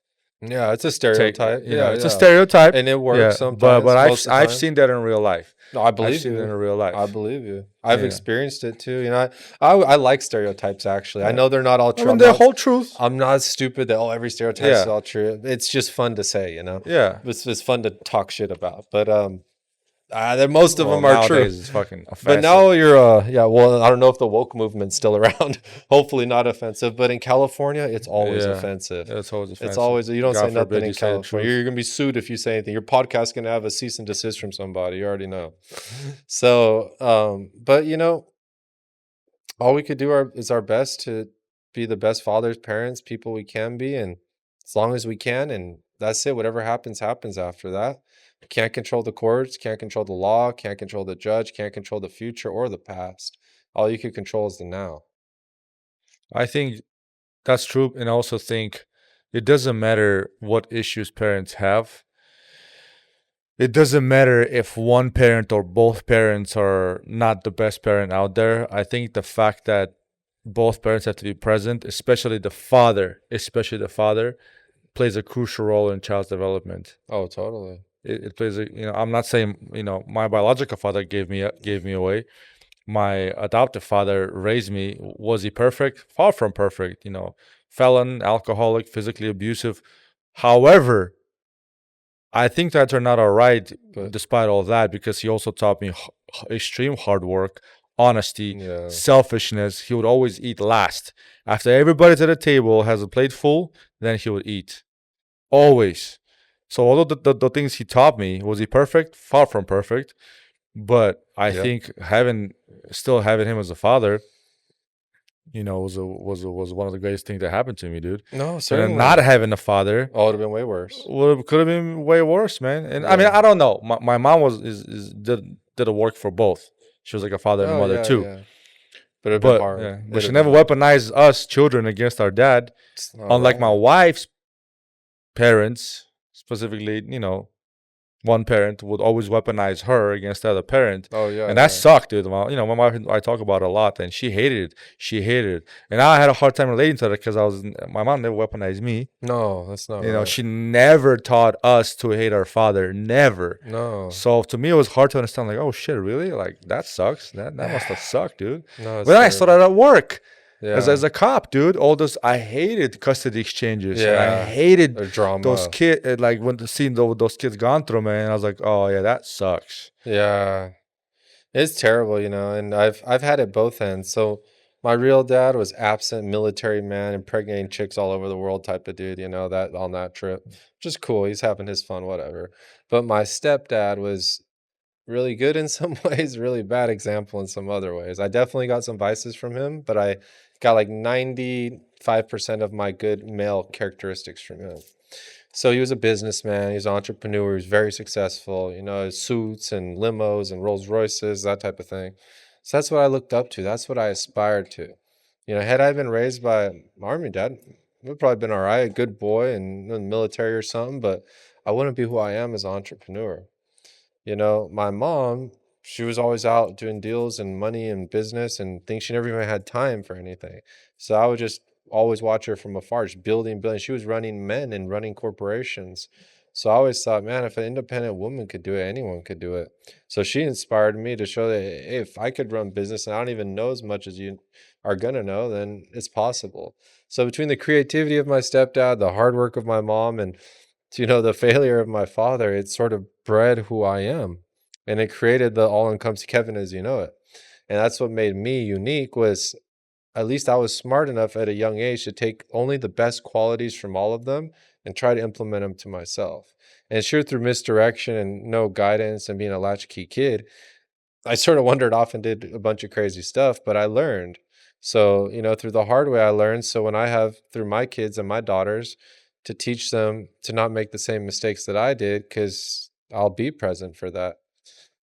Yeah, it's a stereotype. It's a stereotype, and it works sometimes. But I've seen that in real life. No, I believe I've seen you. it in real life. I believe you. I've experienced it too. I like stereotypes, actually. I know they're not all true. I mean, the whole truth. I'm not stupid that every stereotype is all true. It's just fun to say, Yeah. It's fun to talk shit about. But most of them are true. It's fucking offensive. But now you're well, I don't know if the woke movement's still around. Hopefully not offensive, but in California it's always offensive. It's always offensive. It's always, you don't God say nothing forbid in you say the California. truth. You're gonna be sued if you say anything. Your podcast's gonna have a cease and desist from somebody. You already know. So but all we could do is our best to be the best fathers, parents, people we can be, and as long as we can, and that's it. Whatever happens after that. Can't control the courts, can't control the law, can't control the judge, can't control the future or the past. All you can control is the now. I think that's true, and I also think it doesn't matter what issues parents have. It doesn't matter if one parent or both parents are not the best parent out there. I think the fact that both parents have to be present, especially the father, plays a crucial role in child's development. Oh, totally. it plays a, I'm not saying, my biological father gave me away. My adoptive father raised me. Was he perfect? Far from perfect. Felon, alcoholic, physically abusive. However, I think that turned out all right, despite all that, because he also taught me extreme hard work, honesty, selfishness. He would always eat last. After everybody's at the table has a plate full, then he would eat. Always. So although the things he taught me, was he perfect? Far from perfect. But I think still having him as a father, was one of the greatest things that happened to me, dude. No, And certainly. then not having a father, it would have been way worse. Could have been way worse, man. And I mean, I don't know. My mom did a work for both. She was like a father and mother too. Yeah. But it'd been hard. But she never weaponized us children against our dad. Unlike my wife's parents, specifically, one parent would always weaponize her against the other parent. Oh yeah. And that sucked, dude. My wife, I talk about it a lot, and she hated it. She hated it. And I had a hard time relating to that because my mom never weaponized me. No, that's not right. She never taught us to hate our father. Never. No. So to me, it was hard to understand, like, oh shit, really? Like, that sucks. That must have sucked, dude. No, but then I started at work. Yeah. As a cop, dude, I hated custody exchanges. Yeah, and I hated drama. Those kids, like when seeing those kids gone through, man. I was like, oh yeah, that sucks. Yeah, it's terrible, And I've had it both ends. So my real dad was absent military man, impregnating chicks all over the world type of dude. That on that trip, which is cool. He's having his fun, whatever. But my stepdad was really good in some ways, really bad example in some other ways. I definitely got some vices from him, but I got like 95% of my good male characteristics from him. So he was a businessman, he was an entrepreneur, he was very successful, his suits and limos and Rolls Royces, that type of thing. So that's what I looked up to. That's what I aspired to. Had I been raised by an army dad, I would probably been all right, a good boy and in the military or something, but I wouldn't be who I am as an entrepreneur. My mom, she was always out doing deals and money and business and things. She never even had time for anything. So I would just always watch her from afar, just building. She was running men and running corporations. So I always thought, man, if an independent woman could do it, anyone could do it. So she inspired me to show that, hey, if I could run business and I don't even know as much as you are going to know, then it's possible. So between the creativity of my stepdad, the hard work of my mom, and the failure of my father, it sort of bred who I am, and it created the all-encompassing Kevin as you know it. And that's what made me unique, was at least I was smart enough at a young age to take only the best qualities from all of them and try to implement them to myself. And sure, through misdirection and no guidance and being a latchkey kid, I sort of wandered off and did a bunch of crazy stuff, but I learned. So, through the hard way I learned. So when I have, through my kids and my daughters, to teach them to not make the same mistakes that I did, because I'll be present for that.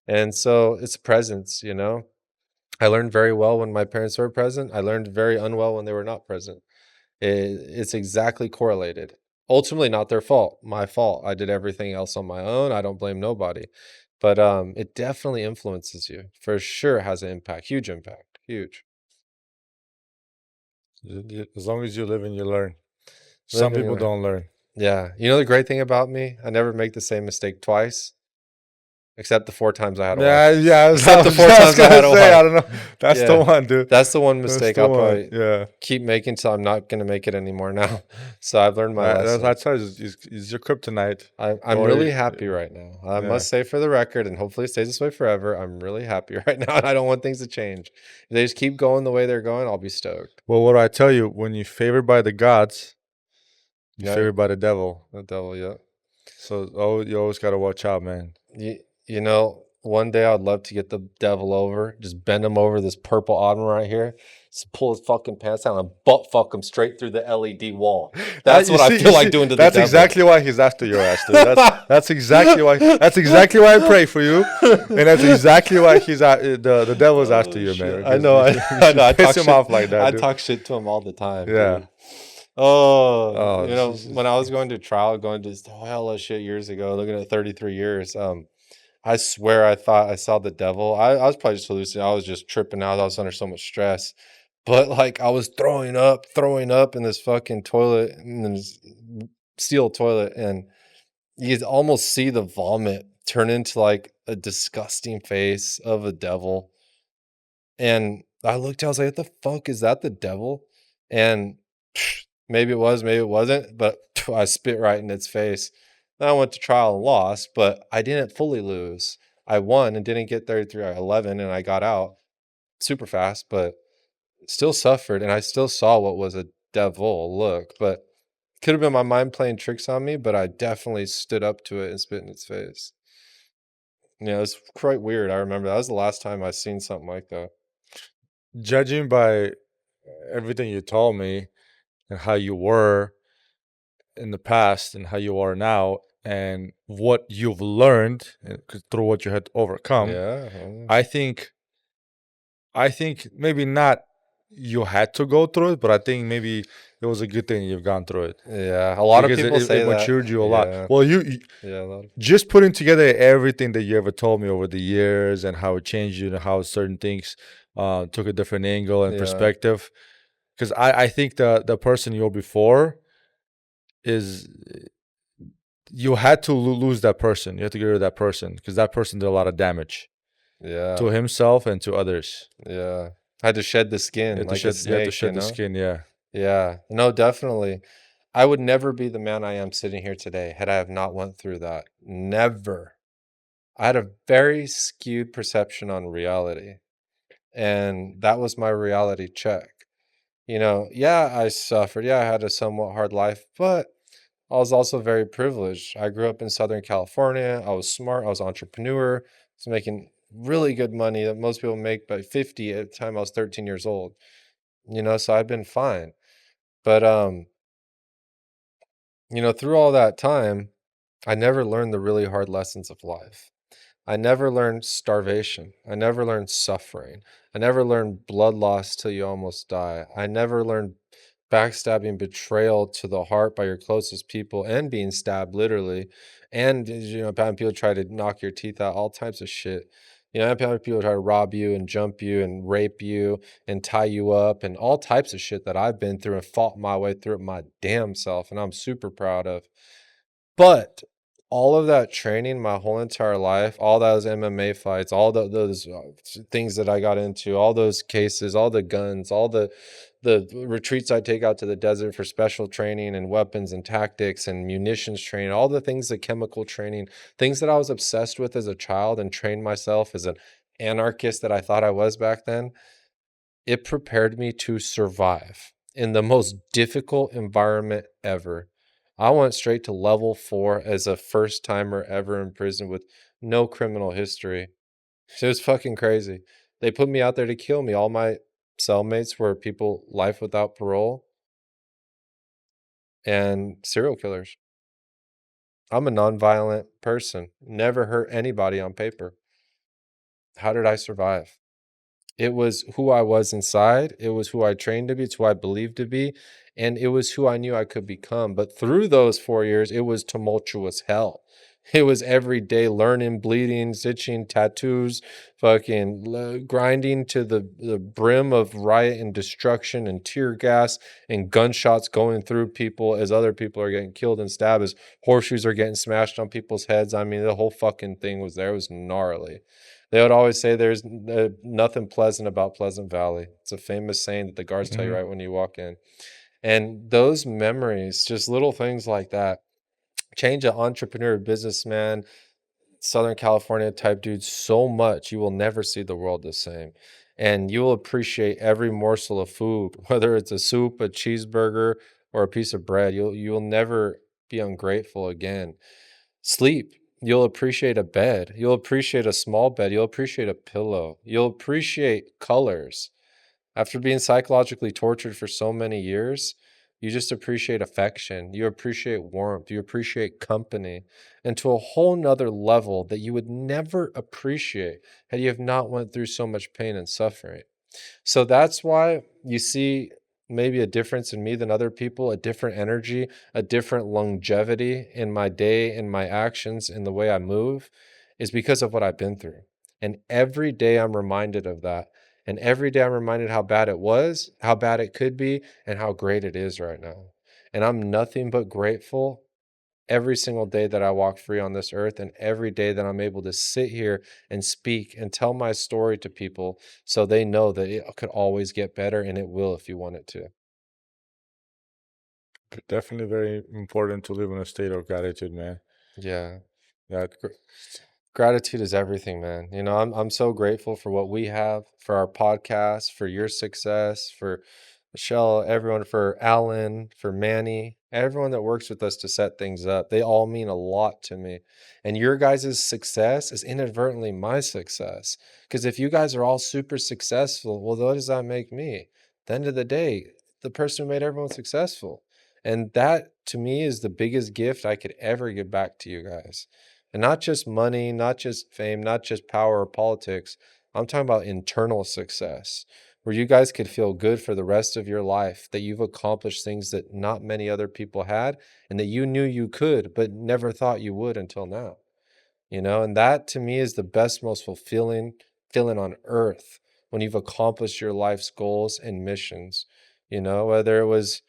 And so it's presence, I learned very well when my parents were present. I learned very unwell when they were not present. It's exactly correlated. Ultimately, not their fault, my fault. I did everything else on my own. I don't blame nobody. But it definitely influences you. For sure, it has an impact, huge impact, huge. As long as you live and you learn. Some people don't learn. Yeah. The great thing about me, I never make the same mistake twice. Except the 4 times I had a wife. Yeah. Except the 4 times I had a wife. I don't know. That's the one, dude. That's the one mistake I'll probably keep making, so I'm not going to make it anymore now. So I've learned my lesson. That's is your kryptonite. I'm really happy right now. I must say, for the record, and hopefully it stays this way forever, I'm really happy right now, and I don't want things to change. If they just keep going the way they're going, I'll be stoked. Well, what do I tell you? When you're favored by the gods, you're favored by the devil. The devil, yeah. So you always got to watch out, man. One day I'd love to get the devil over, just bend him over this purple ottoman right here, just pull his fucking pants down and butt fuck him straight through the LED wall. That's what I feel like doing to the devil. That's exactly why he's after your ass, dude. That's exactly why. That's exactly why I pray for you, and that's exactly why the devil's after you, man. I know. I piss him off like that. I talk shit to him all the time. Yeah. Dude. When I was going to trial, going to hella shit years ago, looking at 33 years, I swear I thought I saw the devil. I was probably just hallucinating. I was just tripping out. I was under so much stress. But like I was throwing up in this fucking toilet, in this steel toilet. And you could almost see the vomit turn into like a disgusting face of a devil. And I looked, I was like, what the fuck is that, the devil? And maybe it was, maybe it wasn't, but I spit right in its face. Then I went to trial and lost, but I didn't fully lose. I won and didn't get 33-11, and I got out super fast, but still suffered. And I still saw what was a devil look, but could have been my mind playing tricks on me, but I definitely stood up to it and spit in its face. Yeah, it's quite weird. I remember that was the last time I seen something like that. Judging by everything you told me and how you were in the past and how you are now and what you've learned through what you had to overcome, Yeah. I think maybe not you had to go through it, but I think maybe it was a good thing you've gone through it Yeah. A lot of because people say it that. matured you a lot. Yeah. Well, you Yeah. A lot of, just putting together everything that you ever told me over the years and how it changed you and how certain things took a different angle and yeah. perspective. Because I think the person you were before is you had to lose that person. You had to get rid of that person because that person did a lot of damage Yeah. to himself and to others. Yeah. Had to shed the You skin had to like a shed, you had to snake, you shed the know? skin. Yeah. Yeah. No, definitely. I would never be the man I am sitting here today had I have not went through that. Never. I had a very skewed perception on reality. And that was my reality check. Yeah, I suffered. Yeah, I had a somewhat hard life, but I was also very privileged. I grew up in Southern California. I was smart. I was an entrepreneur. I was making really good money that most people make by 50 at the time I was 13 years old. So I've been fine. But through all that time, I never learned the really hard lessons of life. I never learned starvation. I never learned suffering. I never learned blood loss till you almost die. I never learned backstabbing, betrayal to the heart by your closest people, and being stabbed literally. And, bad people try to knock your teeth out, all types of shit. Bad people try to rob you and jump you and rape you and tie you up and all types of shit that I've been through and fought my way through it my damn self. And I'm super proud of. But all of that training my whole entire life, all those MMA fights, all those things that I got into, all those cases, all the guns, all the retreats I take out to the desert for special training and weapons and tactics and munitions training, all the things, the chemical training, things that I was obsessed with as a child and trained myself as an anarchist that I thought I was back then, it prepared me to survive in the most difficult environment ever. I went straight to level 4 as a first timer ever in prison with no criminal history. It was fucking crazy. They put me out there to kill me. All my cellmates were people life without parole and serial killers. I'm a nonviolent person, never hurt anybody on paper. How did I survive? It was who I was inside. It was who I trained to be. It's who I believed to be. And it was who I knew I could become. But through those 4 years, it was tumultuous hell. It was every day learning, bleeding, stitching, tattoos, fucking grinding to the brim of riot and destruction and tear gas and gunshots going through people as other people are getting killed and stabbed, as horseshoes are getting smashed on people's heads. I mean, the whole fucking thing was there. It was gnarly. They would always say there's nothing pleasant about Pleasant Valley. It's a famous saying that the guards tell you Hmm. right when you walk in. And those memories, just little things like that, change an entrepreneur, businessman, Southern California type dude so much, you will never see the world the same. And you will appreciate every morsel of food, whether it's a soup, a cheeseburger, or a piece of bread. You'll never be ungrateful again. Sleep. You'll appreciate a bed. You'll appreciate a small bed. You'll appreciate a pillow. You'll appreciate colors. After being psychologically tortured for so many years, you just appreciate affection. You appreciate warmth. You appreciate company, and to a whole nother level that you would never appreciate had you have not went through so much pain and suffering. So that's why you see maybe a difference in me than other people, a different energy, a different longevity in my day, in my actions, in the way I move, is because of what I've been through. And every day I'm reminded of that. And every day I'm reminded how bad it was, how bad it could be, and how great it is right now. And I'm nothing but grateful every single day that I walk free on this earth, and every day that I'm able to sit here and speak and tell my story to people so they know that it could always get better, and it will if you want it to. Definitely very important to live in a state of gratitude, man. Yeah. That Gratitude is everything, man. You know, I'm so grateful for what we have, for our podcast, for your success, for Michelle, everyone, for Alan, for Manny, everyone that works with us to set things up. They all mean a lot to me. And your guys' success is inadvertently my success. Because if you guys are all super successful, well, what does that make me? At the end of the day, the person who made everyone successful. And that to me is the biggest gift I could ever give back to you guys. And not just money, not just fame, not just power or politics. I'm talking about internal success, where you guys could feel good for the rest of your life, that you've accomplished things that not many other people had, and that you knew you could, but never thought you would until now. You know, and that to me is the best, most fulfilling feeling on earth, when you've accomplished your life's goals and missions. You know, whether it was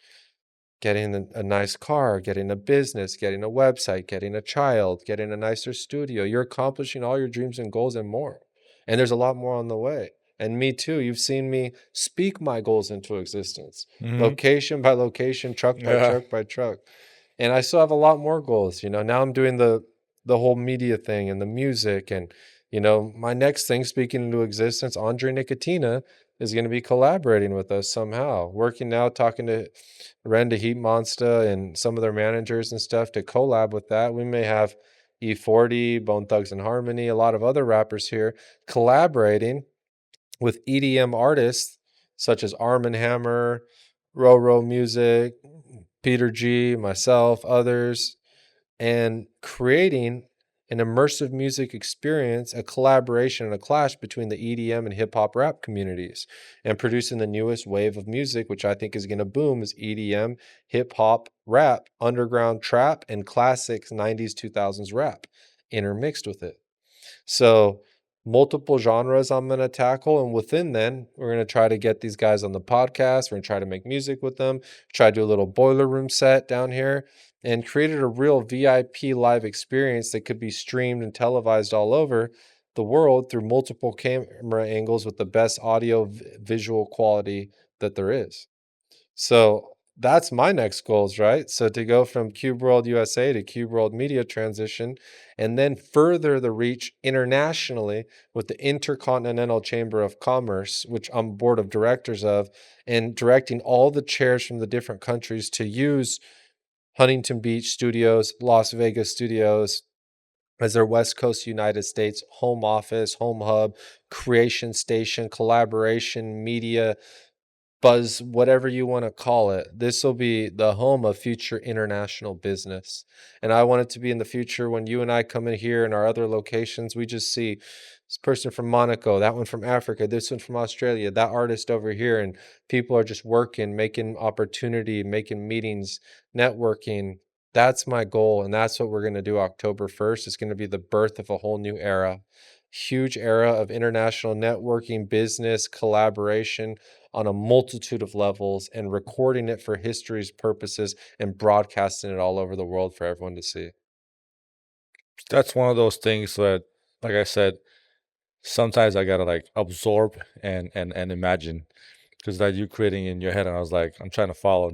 getting a nice car, getting a business, getting a website, getting a child, getting a nicer studio. You're accomplishing all your dreams and goals and more. And there's a lot more on the way. And me too. You've seen me speak my goals into existence, hmm location by location, truck by Yeah. truck by truck. And I still have a lot more goals. You know, now I'm doing the whole media thing and the music, and you know, my next thing speaking into existence, Andre Nicotina is going to be collaborating with us somehow. Working now, talking to Renda Heat Monster and some of their managers and stuff to collab with that. We may have E40, Bone Thugs and Harmony, a lot of other rappers here collaborating with EDM artists such as Arm& Hammer, Roro Music, Peter G, myself, others, and creating an immersive music experience, a collaboration and a clash between the EDM and hip hop rap communities, and producing the newest wave of music, which I think is going to boom, is EDM, hip hop, rap, underground trap, and classics 90s, 2000s rap intermixed with it. So multiple genres I'm going to tackle. And within then, we're going to try to get these guys on the podcast. We're going to try to make music with them, try to do a little boiler room set down here, and created a real VIP live experience that could be streamed and televised all over the world through multiple camera angles with the best audio visual quality that there is. So that's my next goals, right? So to go from Cube World USA to Cube World Media transition, and then further the reach internationally with the Intercontinental Chamber of Commerce, which I'm board of directors of, and directing all the chairs from the different countries to use Huntington Beach studios, Las Vegas studios as their West Coast United States home office, home hub, creation station, collaboration, media, buzz, whatever you want to call it. This will be the home of future international business. And I want it to be in the future when you and I come in here in our other locations, we just see this person from Monaco, that one from Africa, this one from Australia, that artist over here. And people are just working, making opportunity, making meetings, networking. That's my goal. And that's what we're going to do October 1st. It's going to be the birth of a whole new era. Huge era of international networking, business, collaboration on a multitude of levels, and recording it for history's purposes and broadcasting it all over the world for everyone to see. That's one of those things that, like I said, sometimes I gotta like absorb and imagine, because that you creating in your head, and I was like, I'm trying to follow,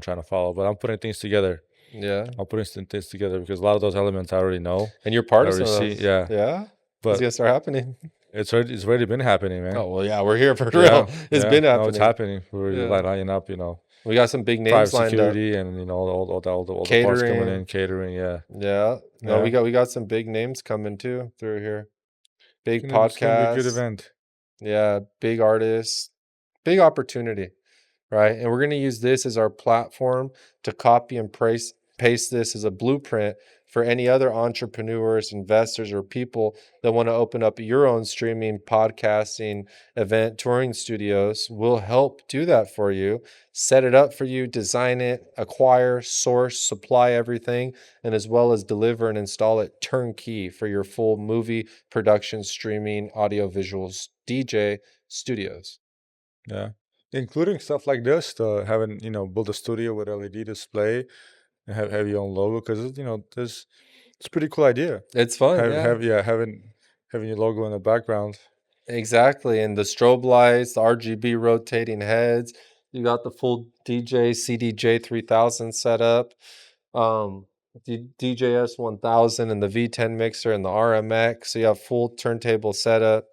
but I'm putting things together. Yeah. I'm putting things together because a lot of those elements I already know. And you're I part of already some of see, those. yeah. Yeah. It's But gonna start happening. it's already been happening, man. Oh well, yeah, we're here for real. Yeah, It's yeah. been No, it's happening. happening. We're Yeah. lining up, We got some big private names lined up. security, and all the parts coming in, Catering. catering. Yeah, Yeah. No, yeah. we got some big names coming too through here. Big It's gonna be a good podcasts. event. Yeah, big artists. Big opportunity. Right? And we're going to use this as our platform to copy and paste this as a blueprint for any other entrepreneurs, investors, or people that want to open up your own streaming, podcasting, event, touring studios. We'll help do that for you, set it up for you, design it, acquire, source, supply everything, and as well as deliver and install it turnkey for your full movie production, streaming, audio visuals, DJ studios. Yeah, including stuff like this, having build a studio with LED display, and have your own logo, because it's a pretty cool idea. It's fun, yeah. Having your logo in the background. Exactly, and the strobe lights, the RGB rotating heads. You got the full DJ CDJ 3000 setup, the DJS 1000 and the V10 mixer and the RMX. So you have full turntable setup.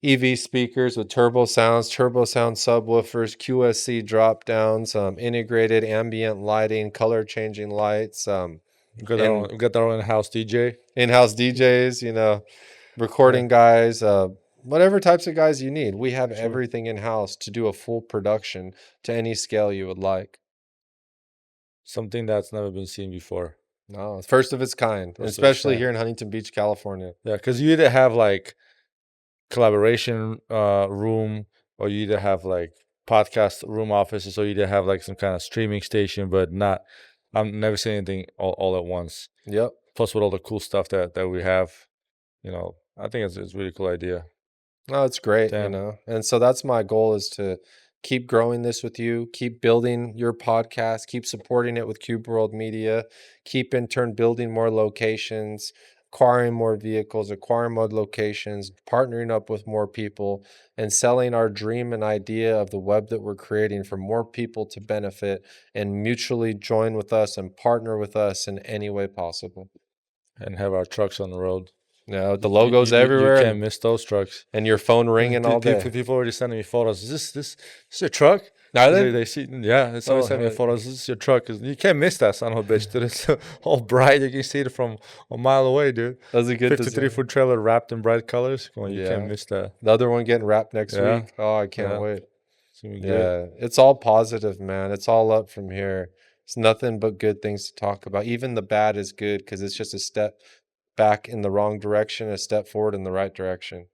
EV speakers with turbo sound subwoofers, QSC drop downs, integrated ambient lighting, color changing lights. We got our own in-house DJ. In-house DJs, recording guys, whatever types of guys you need. We have everything in-house to do a full production to any scale you would like. Something that's never been seen before. No, first of its kind, especially here in Huntington Beach, California. Yeah, because you either have like collaboration room, or you either have like podcast room offices, or you either have like some kind of streaming station, but not. I'm never saying anything all at once. Yep. Plus, with all the cool stuff that we have, I think it's a really cool idea. No, it's great, and so that's my goal, is to keep growing this with you, keep building your podcast, keep supporting it with Cube World Media, keep in turn building more locations, acquiring more vehicles, acquiring more locations, partnering up with more people, and selling our dream and idea of the web that we're creating for more people to benefit and mutually join with us and partner with us in any way possible. And have our trucks on the road. Yeah, the logos everywhere. You can't miss those trucks. And your phone ringing all day. People already sending me photos. Is this your truck? Are they? They see, yeah. Somebody sent me photos. This is your truck. You can't miss that son of a bitch, dude. It's all bright. You can see it from a mile away, dude. That's a good 53-foot trailer wrapped in bright colors. Come on, you can't miss that. The other one getting wrapped next week. Oh, I can't wait. It's gonna be good. It's all positive, man. It's all up from here. It's nothing but good things to talk about. Even the bad is good, because it's just a step back in the wrong direction, a step forward in the right direction.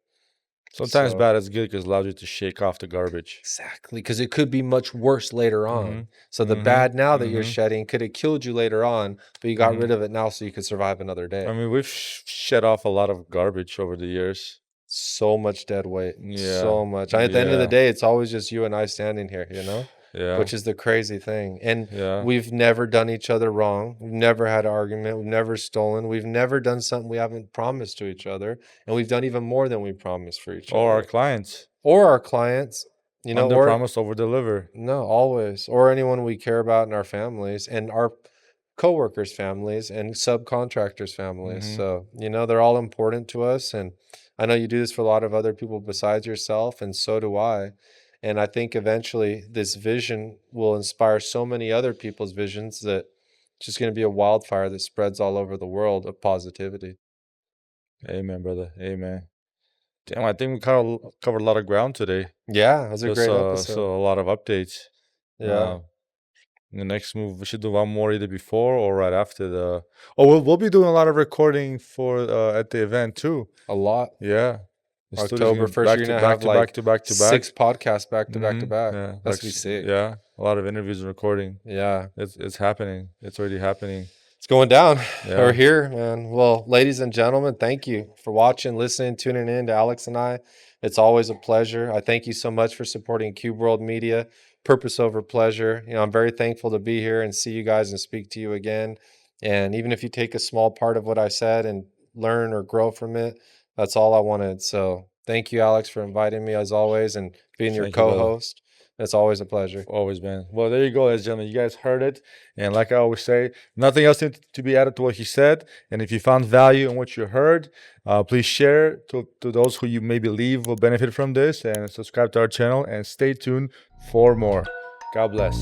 Sometimes bad is good, because it allows you to shake off the garbage. Exactly, because it could be much worse later on. So the bad now that you're shedding could have killed you later on, but you got rid of it now so you could survive another day. I mean, we've shed off a lot of garbage over the years. So much dead weight. Yeah. So much. At the end of the day, it's always just you and I standing here, Yeah. Which is the crazy thing. And we've never done each other wrong. We've never had an argument. We've never stolen. We've never done something we haven't promised to each other. And we've done even more than we promised for each other. Or our clients. Under promise, over deliver. No, always. Or anyone we care about in our families, and our coworkers' families, and subcontractors' families. So, they're all important to us. And I know you do this for a lot of other people besides yourself, and so do I. And I think eventually this vision will inspire so many other people's visions that it's just going to be a wildfire that spreads all over the world of positivity. Amen, brother. Amen. Damn, I think we covered a lot of ground today. Yeah, it was a great episode. So a lot of updates. Yeah. In the next move, we should do one more either before or right after the. Oh, we'll be doing a lot of recording for at the event too. A lot. Yeah. October 1st, you're going to have like back to back 6 podcasts back to back to back. Yeah. That's be sick. Yeah. A lot of interviews and recording. Yeah. It's happening. It's already happening. It's going down. Yeah. We're here, man. Well, ladies and gentlemen, thank you for watching, listening, tuning in to Alex and I. It's always a pleasure. I thank you so much for supporting Cube World Media. Purpose over pleasure. I'm very thankful to be here and see you guys and speak to you again. And even if you take a small part of what I said and learn or grow from it, that's all I wanted. So thank you, Alex, for inviting me as always and being your co-host. It's always a pleasure. Always, man. Well, there you go, ladies and gentlemen. You guys heard it. And like I always say, nothing else to be added to what he said. And if you found value in what you heard, please share to those who you may believe will benefit from this, and subscribe to our channel and stay tuned for more. God bless.